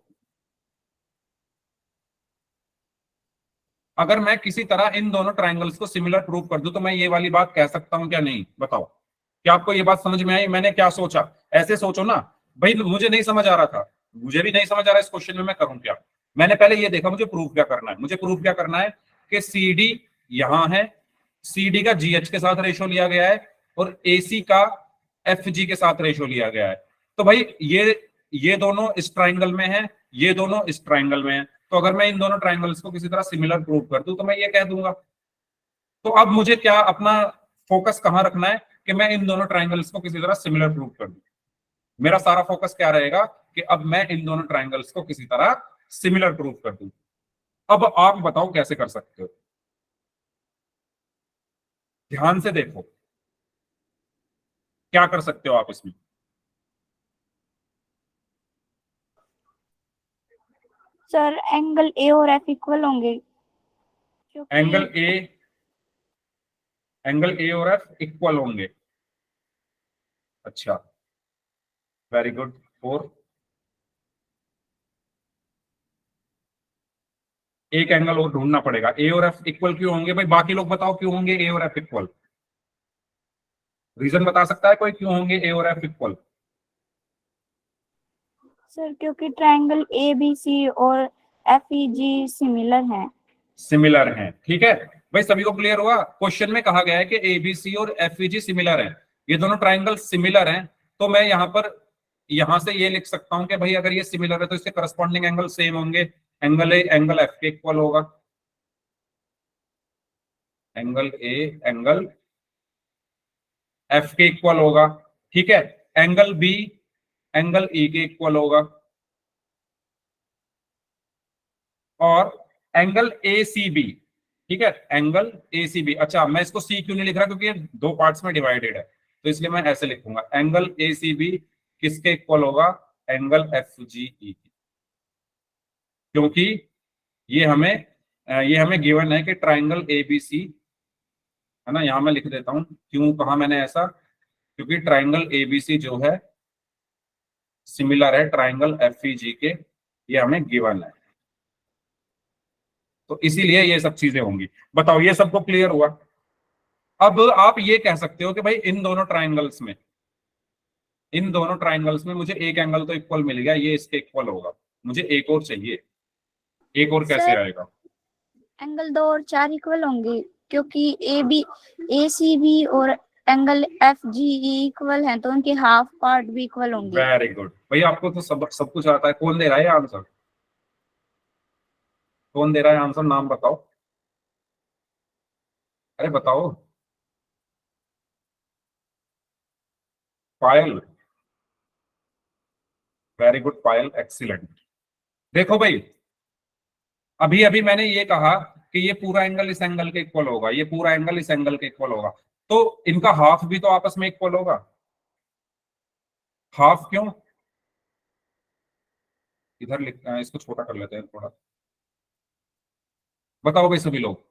अगर मैं किसी तरह इन दोनों ट्राइंगल्स को सिमिलर प्रूव कर दूं तो मैं ये वाली बात कह सकता हूं क्या नहीं? बताओ, क्या आपको ये बात समझ में आई? मैंने क्या सोचा, ऐसे सोचो ना भाई, मुझे नहीं समझ आ रहा था, मुझे भी नहीं समझ आ रहा इस क्वेश्चन में मैं करूं क्या। मैंने पहले ये देखा मुझे प्रूफ क्या करना है, मुझे प्रूफ क्या करना है कि सी डी यहां है, सी डी का जी एच के साथ रेशो लिया गया है और ए सी का एफ जी के साथ रेशो लिया गया है। तो भाई ये दोनों इस ट्राइंगल में है, ये दोनों इस ट्राइंगल में है, तो अगर मैं इन दोनों ट्राइंगल्स को किसी तरह सिमिलर प्रूव कर दूं तो मैं ये कह दूंगा। तो अब मुझे क्या अपना फोकस कहां रखना है कि मैं इन दोनों ट्राइंगल्स को किसी तरह सिमिलर प्रूव कर दूं। मेरा सारा फोकस क्या रहेगा कि अब मैं इन दोनों ट्राइंगल्स को किसी तरह सिमिलर प्रूव कर दूं। अब आप बताओ कैसे कर सकते हो, ध्यान से देखो क्या कर सकते हो आप इसमें। सर एंगल ए और एफ इक्वल होंगे क्योंकि एंगल ए और एफ इक्वल होंगे, अच्छा वेरी गुड। और एक एंगल और ढूंढना पड़ेगा, ए और एफ इक्वल क्यों होंगे भाई? बाकी लोग बताओ क्यों होंगे ए और एफ इक्वल, रीजन बता सकता है कोई क्यों होंगे ए और एफ इक्वल? सर क्योंकि ट्रायंगल ए बी सी और एफ ई जी सिमिलर हैं। सिमिलर हैं, ठीक है भाई, सभी को क्लियर हुआ? क्वेश्चन में कहा गया है कि ए बी सी और एफ ई जी सिमिलर हैं, ये दोनों ट्राइंगल सिमिलर हैं, तो मैं यहां से ये लिख सकता हूं कि भाई अगर ये सिमिलर है तो इसके करस्पॉन्डिंग एंगल सेम होंगे, एंगल ए एंगल एफ के इक्वल होगा, एंगल ए एंगल एफ के इक्वल होगा, ठीक है। एंगल बी एंगल ई के इक्वल होगा, और एंगल ए सी बी, ठीक है, एंगल ए सी बी। अच्छा मैं इसको सी क्यों नहीं लिख रहा, क्योंकि ये दो पार्ट्स में डिवाइडेड है, तो इसलिए मैं ऐसे लिखूंगा एंगल ए सी बी किसके इक्वल होगा? एंगल एफ जी ई, क्योंकि ये हमें गिवन है कि ट्राइंगल ए बी सी, है ना, यहां मैं लिख देता हूं क्यों कहा मैंने ऐसा, क्योंकि ट्राइंगल ए बी सी जो है सिमिलर है ट्राइंगल एफ ई जी के, ये हमें गिवन है, तो इसीलिए ये सब चीजें होंगी। बताओ ये सबको क्लियर हुआ? अब आप ये कह सकते हो कि भाई इन दोनों ट्राइंगल्स में मुझे एक एंगल तो इक्वल मिल गया, ये इसके इक्वल होगा, मुझे एक और चाहिए, एक और कैसे आएगा? एंगल 2 और 4 इक्वल होंगे क्योंकि ए सी बी और एंगल एफ जी इक्वल हैं, तो उनके हाफ पार्ट भी इक्वल होंगे। वेरी गुड भाई, आपको तो सब कुछ आता है। कौन दे रहा है आंसर, कौन दे रहा है आंसर, नाम बताओ, अरे बताओ। पायल, वेरी गुड पायल, एक्सीलेंट। देखो भाई अभी अभी मैंने ये कहा कि ये पूरा एंगल इस एंगल के इक्वल होगा, ये पूरा एंगल इस एंगल के इक्वल होगा, तो इनका हाफ भी तो आपस में इक्वल होगा। हाफ क्यों, इधर लिखना है, इसको छोटा कर लेते हैं थोड़ा। बताओ भाई सभी लोग,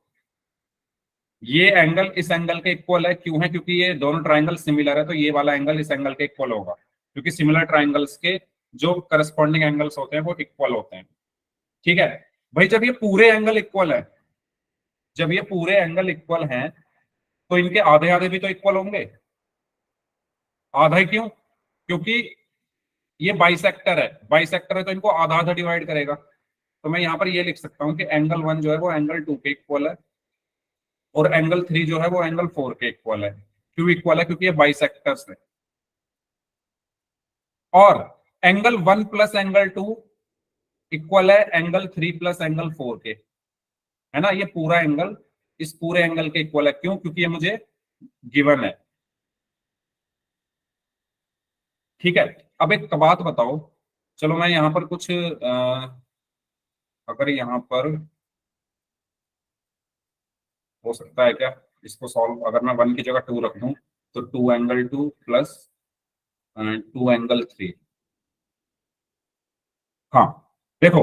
ये एंगल इस एंगल के इक्वल है, क्यों है? क्योंकि ये दोनों ट्राइंगल सिमिलर है, तो ये वाला एंगल इस एंगल के इक्वल होगा, क्योंकि सिमिलर ट्राइंगल्स के जो करस्पॉन्डिंग एंगल्स होते हैं वो इक्वल होते हैं, ठीक है भाई। जब ये पूरे एंगल इक्वल है, जब ये पूरे एंगल इक्वल हैं तो इनके आधे आधे भी तो इक्वल होंगे। आधा क्यों? क्योंकि ये बाइसेक्टर है तो इनको आधा आधा डिवाइड करेगा, तो मैं यहां पर ये लिख सकता हूं कि एंगल 1 जो है वो एंगल 2 के इक्वल है, और एंगल 3 जो है वो एंगल 4 के इक्वल है। क्यों इक्वल है? क्योंकि ये बाइसेक्टर्स है। और एंगल 1 प्लस एंगल 2 इक्वल है एंगल 3 प्लस एंगल 4 के, है ना। ये पूरा एंगल इस पूरे एंगल के इक्वल है। क्यों? क्योंकि ये मुझे गिवन है। ठीक है। अब एक बात बताओ, चलो मैं यहां पर कुछ अगर यहां पर हो सकता है क्या इसको सॉल्व, अगर मैं 1 की जगह 2 रख दूं तो 2 एंगल 2 प्लस 2 एंगल 3। हाँ देखो,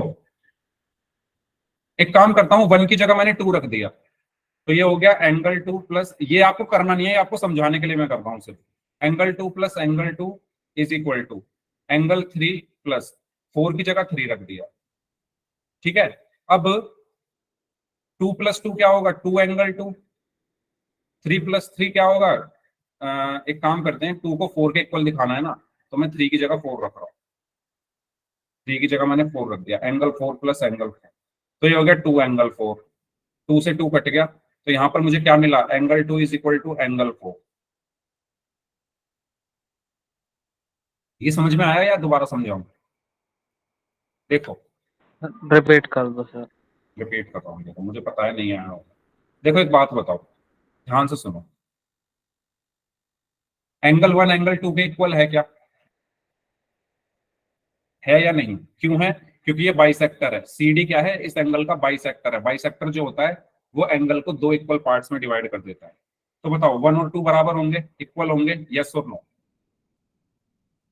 एक काम करता हूं, 1 की जगह मैंने 2 रख दिया तो ये हो गया एंगल 2 प्लस, ये आपको करना नहीं है, आपको समझाने के लिए मैं कर रहा हूं सिर्फ। Angle 2 plus angle 2 is equal to angle 3 plus 4 की जगह 3 रख दिया। ठीक है। अब 2 प्लस 2 क्या होगा? 2 एंगल 2। 3 प्लस 3 क्या होगा? एक काम करते हैं, 2 को 4 के इक्वल दिखाना है ना, तो मैं 3 की जगह 4 रख रहा हूँ। 3 की जगह मैंने 4 रख दिया, एंगल 4 प्लस एंगल 4, तो ये हो गया 2 एंगल 4। 2 से 2 कट गया, तो यहां पर मुझे क्या मिला? Angle 2 is equal to angle 4। ये समझ में आया या दोबारा समझाऊं? देखो रिपीट कर दो सर। रिपीट कर रहा हूँ, देखो मुझे पता है नहीं आया होगा। देखो एक बात बताओ, ध्यान से सुनो, एंगल 1 एंगल 2 के इक्वल है क्या? है या नहीं? क्यों है? क्योंकि ये बाइसेक्टर है। CD क्या है? इस एंगल का बाइसेक्टर है। बाइसेक्टर जो होता है वो एंगल को 2 इक्वल पार्ट्स में डिवाइड कर देता है। तो बताओ 1 और 2 बराबर होंगे, इक्वल होंगे, यस और नो?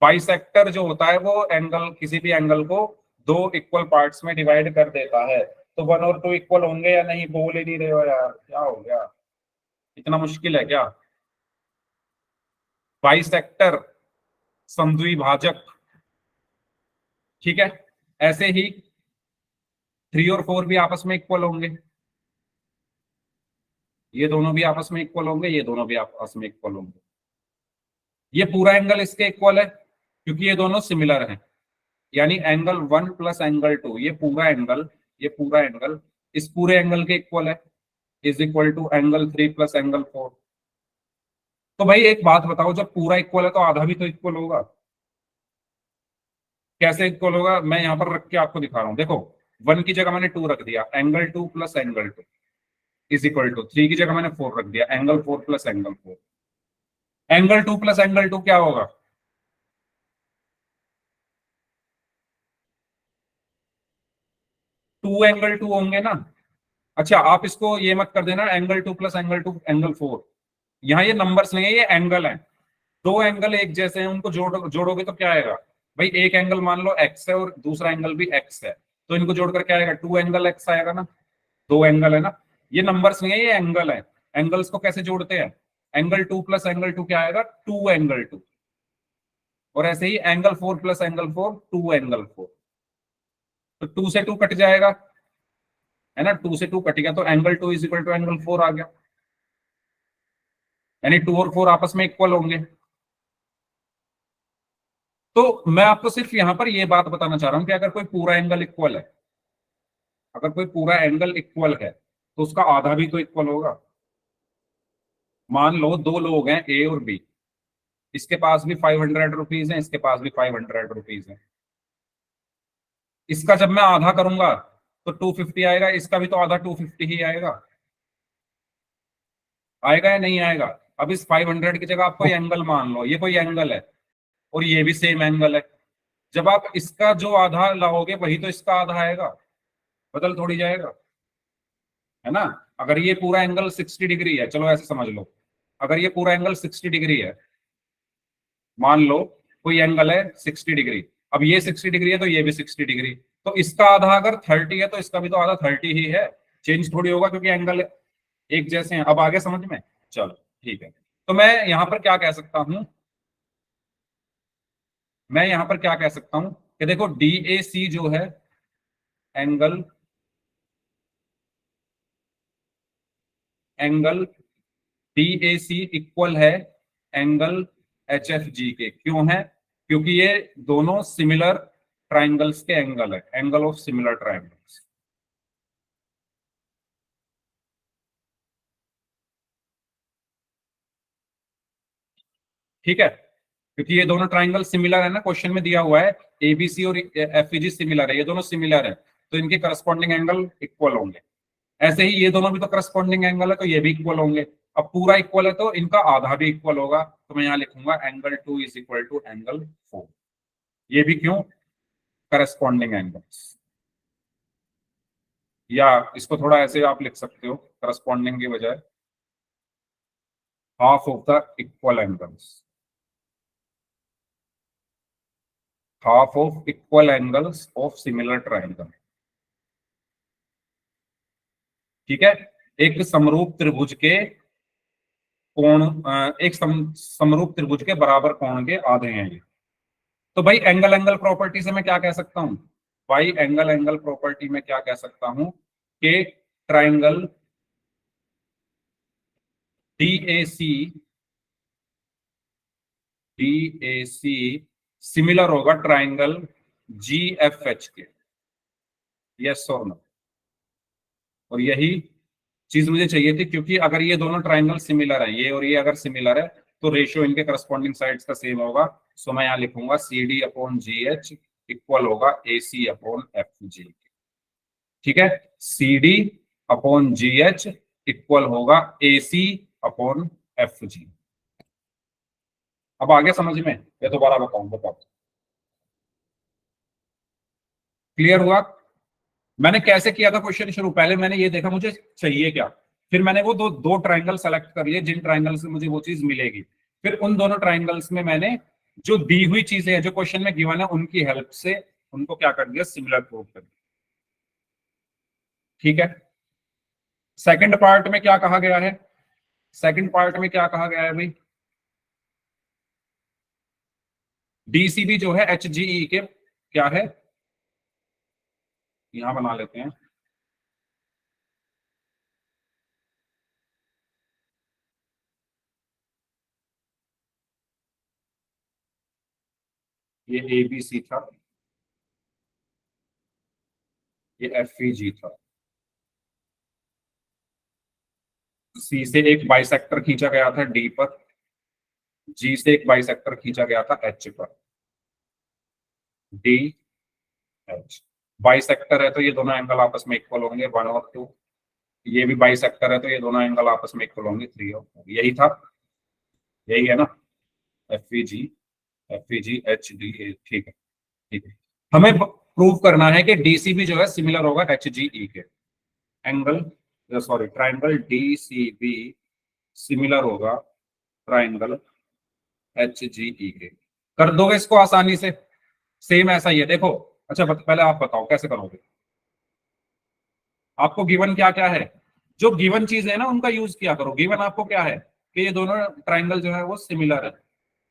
बाइसेक्टर जो होता है वो एंगल, किसी भी एंगल को 2 इक्वल पार्ट्स में डिवाइड कर देता है। तो 1 और 2 इक्वल होंगे या नहीं? बोल ही नहीं रहे हो यार, क्या हो गया? इतना मुश्किल है क्या? बाइसेक्टर, समद्विभाजक। ठीक है। ऐसे ही 3 और 4 भी आपस में इक्वल होंगे, ये दोनों भी आपस में इक्वल होंगे, ये दोनों भी आपस में इक्वल होंगे। ये पूरा एंगल इसके इक्वल है क्योंकि ये दोनों सिमिलर हैं। यानी एंगल 1 प्लस एंगल 2, ये पूरा एंगल, ये पूरा एंगल इस पूरे एंगल के इक्वल है, is equal to angle 3 plus angle 4। तो भाई एक बात बताओ, जब पूरा इक्वल है तो आधा भी तो इक्वल होगा। कैसे इक्वल होगा? मैं यहां पर रख के आपको दिखा रहा हूं। देखो 1 की जगह मैंने 2 रख दिया, angle 2 plus angle 2 is equal to 3 की जगह मैंने 4 रख दिया, angle 4 plus angle 4। Angle 2 plus angle 2 क्या होगा? 2 एंगल 2 होंगे ना। अच्छा आप इसको ये मत कर देना एंगल 2 प्लस एंगल 2 एंगल 4, यहाँ ये नंबर्स नहीं है, ये एंगल है। 2 एंगल एक जैसे हैं, उनको जोड़ोगे तो क्या आएगा भाई? एक एंगल मान लो एक्स है और दूसरा एंगल भी एक्स है, तो इनको जोड़कर क्या आएगा? 2 एंगल एक्स आएगा ना। 2 एंगल है ना, ये नंबर्स नहीं है, ये एंगल है। एंगल्स को कैसे जोड़ते हैं? एंगल 2 प्लस एंगल 2 क्या आएगा? 2 एंगल 2। और ऐसे ही एंगल 4 प्लस एंगल 4 2 एंगल 4। तो 2 से 2 कट जाएगा, है ना। 2 से 2 कट गया तो angle 2 is equal to angle 4 आ गया, यानी 2 और 4 आपस में इक्वल होंगे। तो मैं आपको सिर्फ यहां पर ये बात बताना चाह रहा हूं कि अगर कोई पूरा एंगल इक्वल है, अगर कोई पूरा एंगल इक्वल है तो उसका आधा भी तो इक्वल होगा। मान लो 2 लोग हैं ए और बी, इसके पास भी 500 रुपीज है, इसके पास भी 500 रुपीज है। इसका जब मैं आधा करूंगा तो 250 आएगा, इसका भी तो आधा 250 ही आएगा। आएगा या नहीं आएगा? अब इस 500 की जगह आप कोई एंगल मान लो, ये कोई एंगल है और ये भी सेम एंगल है। जब आप इसका जो आधा लाओगे वही तो इसका आधा आएगा, बदल थोड़ी जाएगा, है ना। अगर ये पूरा एंगल 60 डिग्री है, चलो ऐसे समझ लो, अगर ये पूरा एंगल 60 डिग्री है, मान लो कोई एंगल है 60 डिग्री, अब ये 60 डिग्री है तो ये भी 60 डिग्री, तो इसका आधा अगर 30 है तो इसका भी तो आधा 30 ही है। चेंज थोड़ी होगा क्योंकि एंगल एक जैसे हैं। अब आगे समझ में? चलो ठीक है। तो मैं यहां पर क्या कह सकता हूं, मैं यहां पर क्या कह सकता हूं कि देखो DAC जो है एंगल, एंगल DAC इक्वल है एंगल HFG के। क्यों है? क्योंकि ये दोनों सिमिलर ट्राइंगल्स के एंगल है, एंगल ऑफ सिमिलर ट्राइंगल्स। ठीक है, क्योंकि ये दोनों ट्राइंगल सिमिलर है ना, क्वेश्चन में दिया हुआ है एबीसी और एफईजी सिमिलर है, ये दोनों सिमिलर है तो इनके करस्पॉन्डिंग एंगल इक्वल होंगे। ऐसे ही ये दोनों भी तो करस्पॉन्डिंग एंगल है तो ये भी इक्वल होंगे। अब पूरा इक्वल है तो इनका आधा भी इक्वल होगा, तो मैं यहाँ लिखूंगा angle 2 is equal to angle 4। ये भी क्यों? Corresponding angles. या इसको थोड़ा ऐसे आप लिख सकते हो करस्पॉन्डिंग की बजाय, half of the equal angles, half of equal angles of similar triangle. ठीक है, एक समरूप त्रिभुज के कोण, एक समरूप त्रिभुज के बराबर कोण के आधे हैं ये। तो भाई एंगल एंगल प्रॉपर्टी से मैं क्या कह सकता हूं? भाई एंगल एंगल प्रॉपर्टी में क्या कह सकता हूं कि ट्राइंगल DAC सिमिलर होगा ट्राइंगल GFH के। यस और नो? और यही चीज मुझे चाहिए थी, क्योंकि अगर ये दोनों ट्राइंगल सिमिलर है, ये और ये अगर सिमिलर है तो रेशियो इनके करस्पॉन्डिंग साइड्स का सेम होगा। सो मैं यहाँ लिखूंगा CD अपॉन GH इक्वल होगा AC अपॉन FG। ठीक है, CD अपॉन GH इक्वल होगा AC अपॉन FG। अब आगे समझ में या दोबारा बताओ? क्लियर हुआ? मैंने कैसे किया था क्वेश्चन शुरू? पहले मैंने ये देखा मुझे चाहिए क्या, फिर मैंने वो दो ट्राइंगल सेलेक्ट कर लिए जिन ट्राइंगल से मुझे वो चीज मिलेगी। फिर उन दोनों ट्राइंगल्स में मैंने जो दी हुई चीजें हैं जो क्वेश्चन में गिवन है उनकी हेल्प से उनको क्या कर दिया? सिमिलर प्रूव कर दिया। ठीक है, सेकंड पार्ट में क्या कहा गया है? सेकंड पार्ट में क्या कहा गया है भाई? DCB जो है HGE के क्या है, यहां बना लेते हैं। ये ABC था, ये FEG था। C से एक बाइसेक्टर खींचा गया था D पर, G से एक बाइसेक्टर खींचा गया था H पर, DH। बाइसेक्टर है तो ये दोनों एंगल आपस में इक्वल होंगे 1 और 2। ये भी बाइसेक्टर है तो ये दोनों एंगल आपस में इक्वल होंगे 3 और 4। यही था, यही है ना? FEG HD। ठीक है, ठीक है। हमें प्रूव करना है कि DCB जो है सिमिलर होगा HGE के। Angle sorry triangle DCB similar होगा ट्राइंगल HGE के। कर दोगे इसको आसानी से? सेम ऐसा ही है, देखो। अच्छा पहले आप बताओ कैसे करोगे? आपको गिवन क्या क्या है? जो गिवन चीज है ना उनका यूज किया करो। गिवन आपको क्या है कि ये दोनों ट्राइंगल जो है वो सिमिलर है।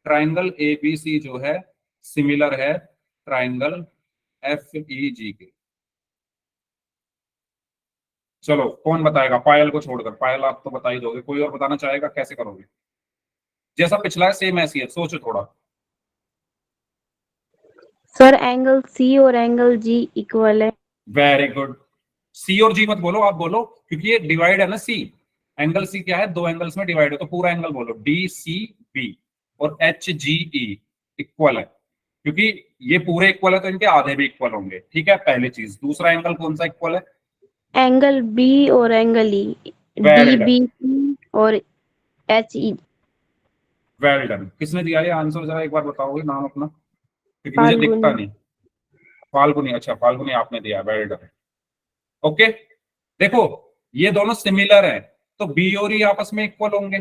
ट्राइंगल ABC जो है सिमिलर है ट्राइंगल FEG के। चलो कौन बताएगा? पायल को छोड़कर। पायल आप तो बता ही दोगे, कोई और बताना चाहेगा? कैसे करोगे? जैसा पिछला है सेम ऐसी है, सोचो थोड़ा। सर एंगल C और एंगल G इक्वल है। Very good. C और G मत बोलो, आप बोलो, क्योंकि ये डिवाइड है ना। C एंगल C क्या है? दो एंगल्स में डिवाइड है, तो पूरा एंगल बोलो। DCB और HGE इक्वल है, क्योंकि ये पूरे इक्वल है तो इनके आधे भी इक्वल होंगे। ठीक है, पहली चीज। दूसरा एंगल कौन सा इक्वल है? एंगल B और angle E, Very done. DBC और HE। Well done. किसने दिया ये आंसर? जरा एक बार बताओगे नाम अपना, क्योंकि मुझे दिखता नहीं। फाल्गुनी। अच्छा फाल्गुनी आपने दिया, वेल डन। ओके, देखो ये दोनों सिमिलर हैं तो B और E आपस में इक्वल होंगे।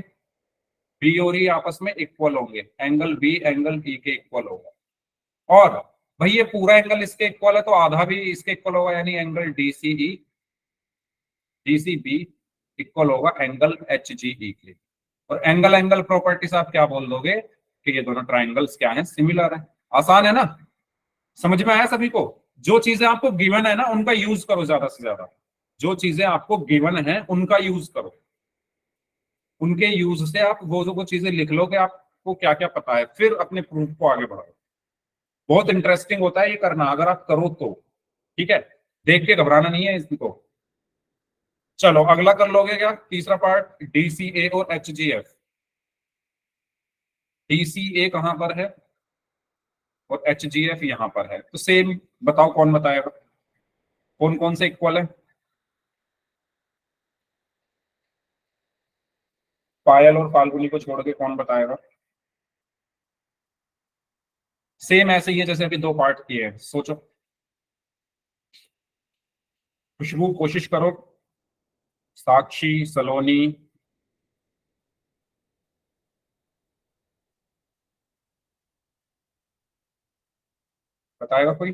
B और E आपस में इक्वल होंगे, एंगल B एंगल E के इक्वल होगा। और भाई ये पूरा एंगल इसके इक्वल है तो आधा भी इसके इक्वल होगा, यानी एंगल DCB इक्वल होगा एंगल HGE के। और एंगल एंगल प्रॉपर्टीज आप क्या बोल दोगे कि ये दोनों ट्राइंगल्स क्या हैं? सिमिलर है। आसान है ना? समझ में आया सभी को? जो चीजें आपको गिवन है ना उनका यूज करो ज्यादा से ज्यादा। जो चीजें आपको गिवन है उनका यूज करो, उनके यूज से आप वो चीजें लिख लो कि आपको क्या क्या पता है, फिर अपने प्रूफ को आगे बढ़ाओ। बहुत इंटरेस्टिंग होता है ये करना, अगर आप करो तो। ठीक है, देख के घबराना नहीं है इसको। चलो अगला कर लोगे क्या? तीसरा पार्ट DCA और HGF। TCA कहाँ पर है और HGF यहाँ पर है, तो सेम बताओ कौन बताएगा, कौन कौन से इक्वल है? पायल और फाल्गुनी को छोड़ के कौन बताएगा? सेम ऐसे ही है जैसे अभी दो पार्ट किए हैं, सोचो। खुशबू कोशिश करो, साक्षी, सलोनी, बताएगा कोई?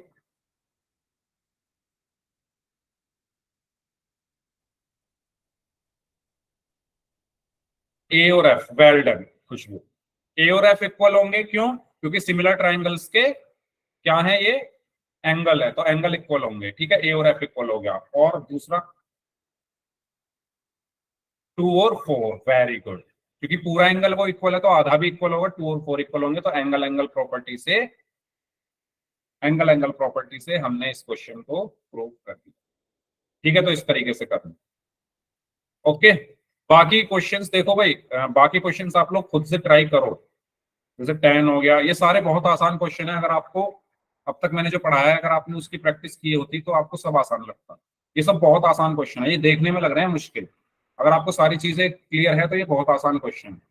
ए और एफ, वेल डन खुशबू। ए और एफ इक्वल होंगे, क्यों? क्योंकि सिमिलर ट्राइंगल्स के क्या है, ये एंगल है, तो एंगल इक्वल होंगे। ठीक है, ए और एफ इक्वल हो गया। और दूसरा 2 और 4, वेरी गुड। क्योंकि पूरा एंगल वो इक्वल है तो आधा भी इक्वल होगा, 2 और 4 इक्वल होंगे, तो एंगल एंगल प्रॉपर्टी से हमने इस क्वेश्चन को प्रूव कर दिया। ठीक है, तो इस तरीके से करना। ओके, बाकी क्वेश्चंस देखो भाई, बाकी क्वेश्चंस आप लोग खुद से ट्राई करो। जैसे 10 हो गया, ये सारे बहुत आसान क्वेश्चन है। अगर आपको अब तक मैंने जो पढ़ाया है, अगर आपने उसकी प्रैक्टिस की होती तो आपको सब आसान लगता। ये सब बहुत आसान क्वेश्चन है, ये देखने में लग रहे हैं मुश्किल, अगर आपको सारी चीजें क्लियर है तो ये बहुत आसान क्वेश्चन है।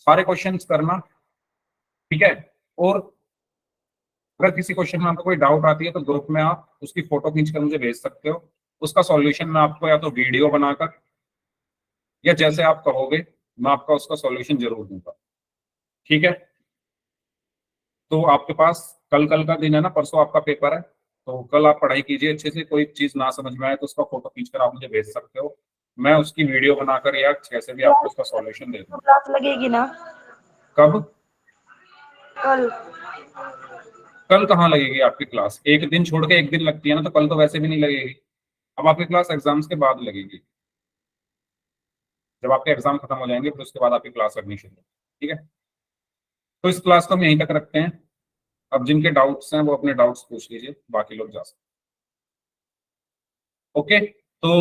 सारे क्वेश्चन करना, ठीक है। और अगर किसी क्वेश्चन में आपको कोई डाउट आती है तो ग्रुप में आप उसकी फोटो खींचकर मुझे भेज सकते हो। उसका सॉल्यूशन मैं आपको या तो वीडियो बनाकर या जैसे आप कहोगे मैं आपका उसका सॉल्यूशन जरूर दूंगा। ठीक है, तो आपके पास कल का दिन है ना, परसों आपका पेपर है, तो कल आप पढ़ाई कीजिए अच्छे से। कोई चीज ना समझ में आए तो उसका फोटो खींचकर आप मुझे भेज सकते हो, मैं उसकी वीडियो बनाकर या कैसे भी आपको उसका सॉल्यूशन दे दूंगा। क्लास लगेगी ना? कब? कल। कल कहाँ लगेगी आपकी क्लास? एक दिन छोड़ के एक दिन लगती है ना, तो कल तो वैसे भी नहीं लगेगी। अब आपकी क्लास एग्जाम्स के बाद लगेगी, जब आपके एग्जाम खत्म हो जाएंगे फिर उसके बाद आपकी क्लास लगनी शुरू होगी। ठीक है, तो इस क्लास को हम यहीं तक रखते हैं। अब जिनके डाउट्स हैं वो अपने डाउट्स पूछ लीजिए, बाकी लोग जा सकते। ओके, तो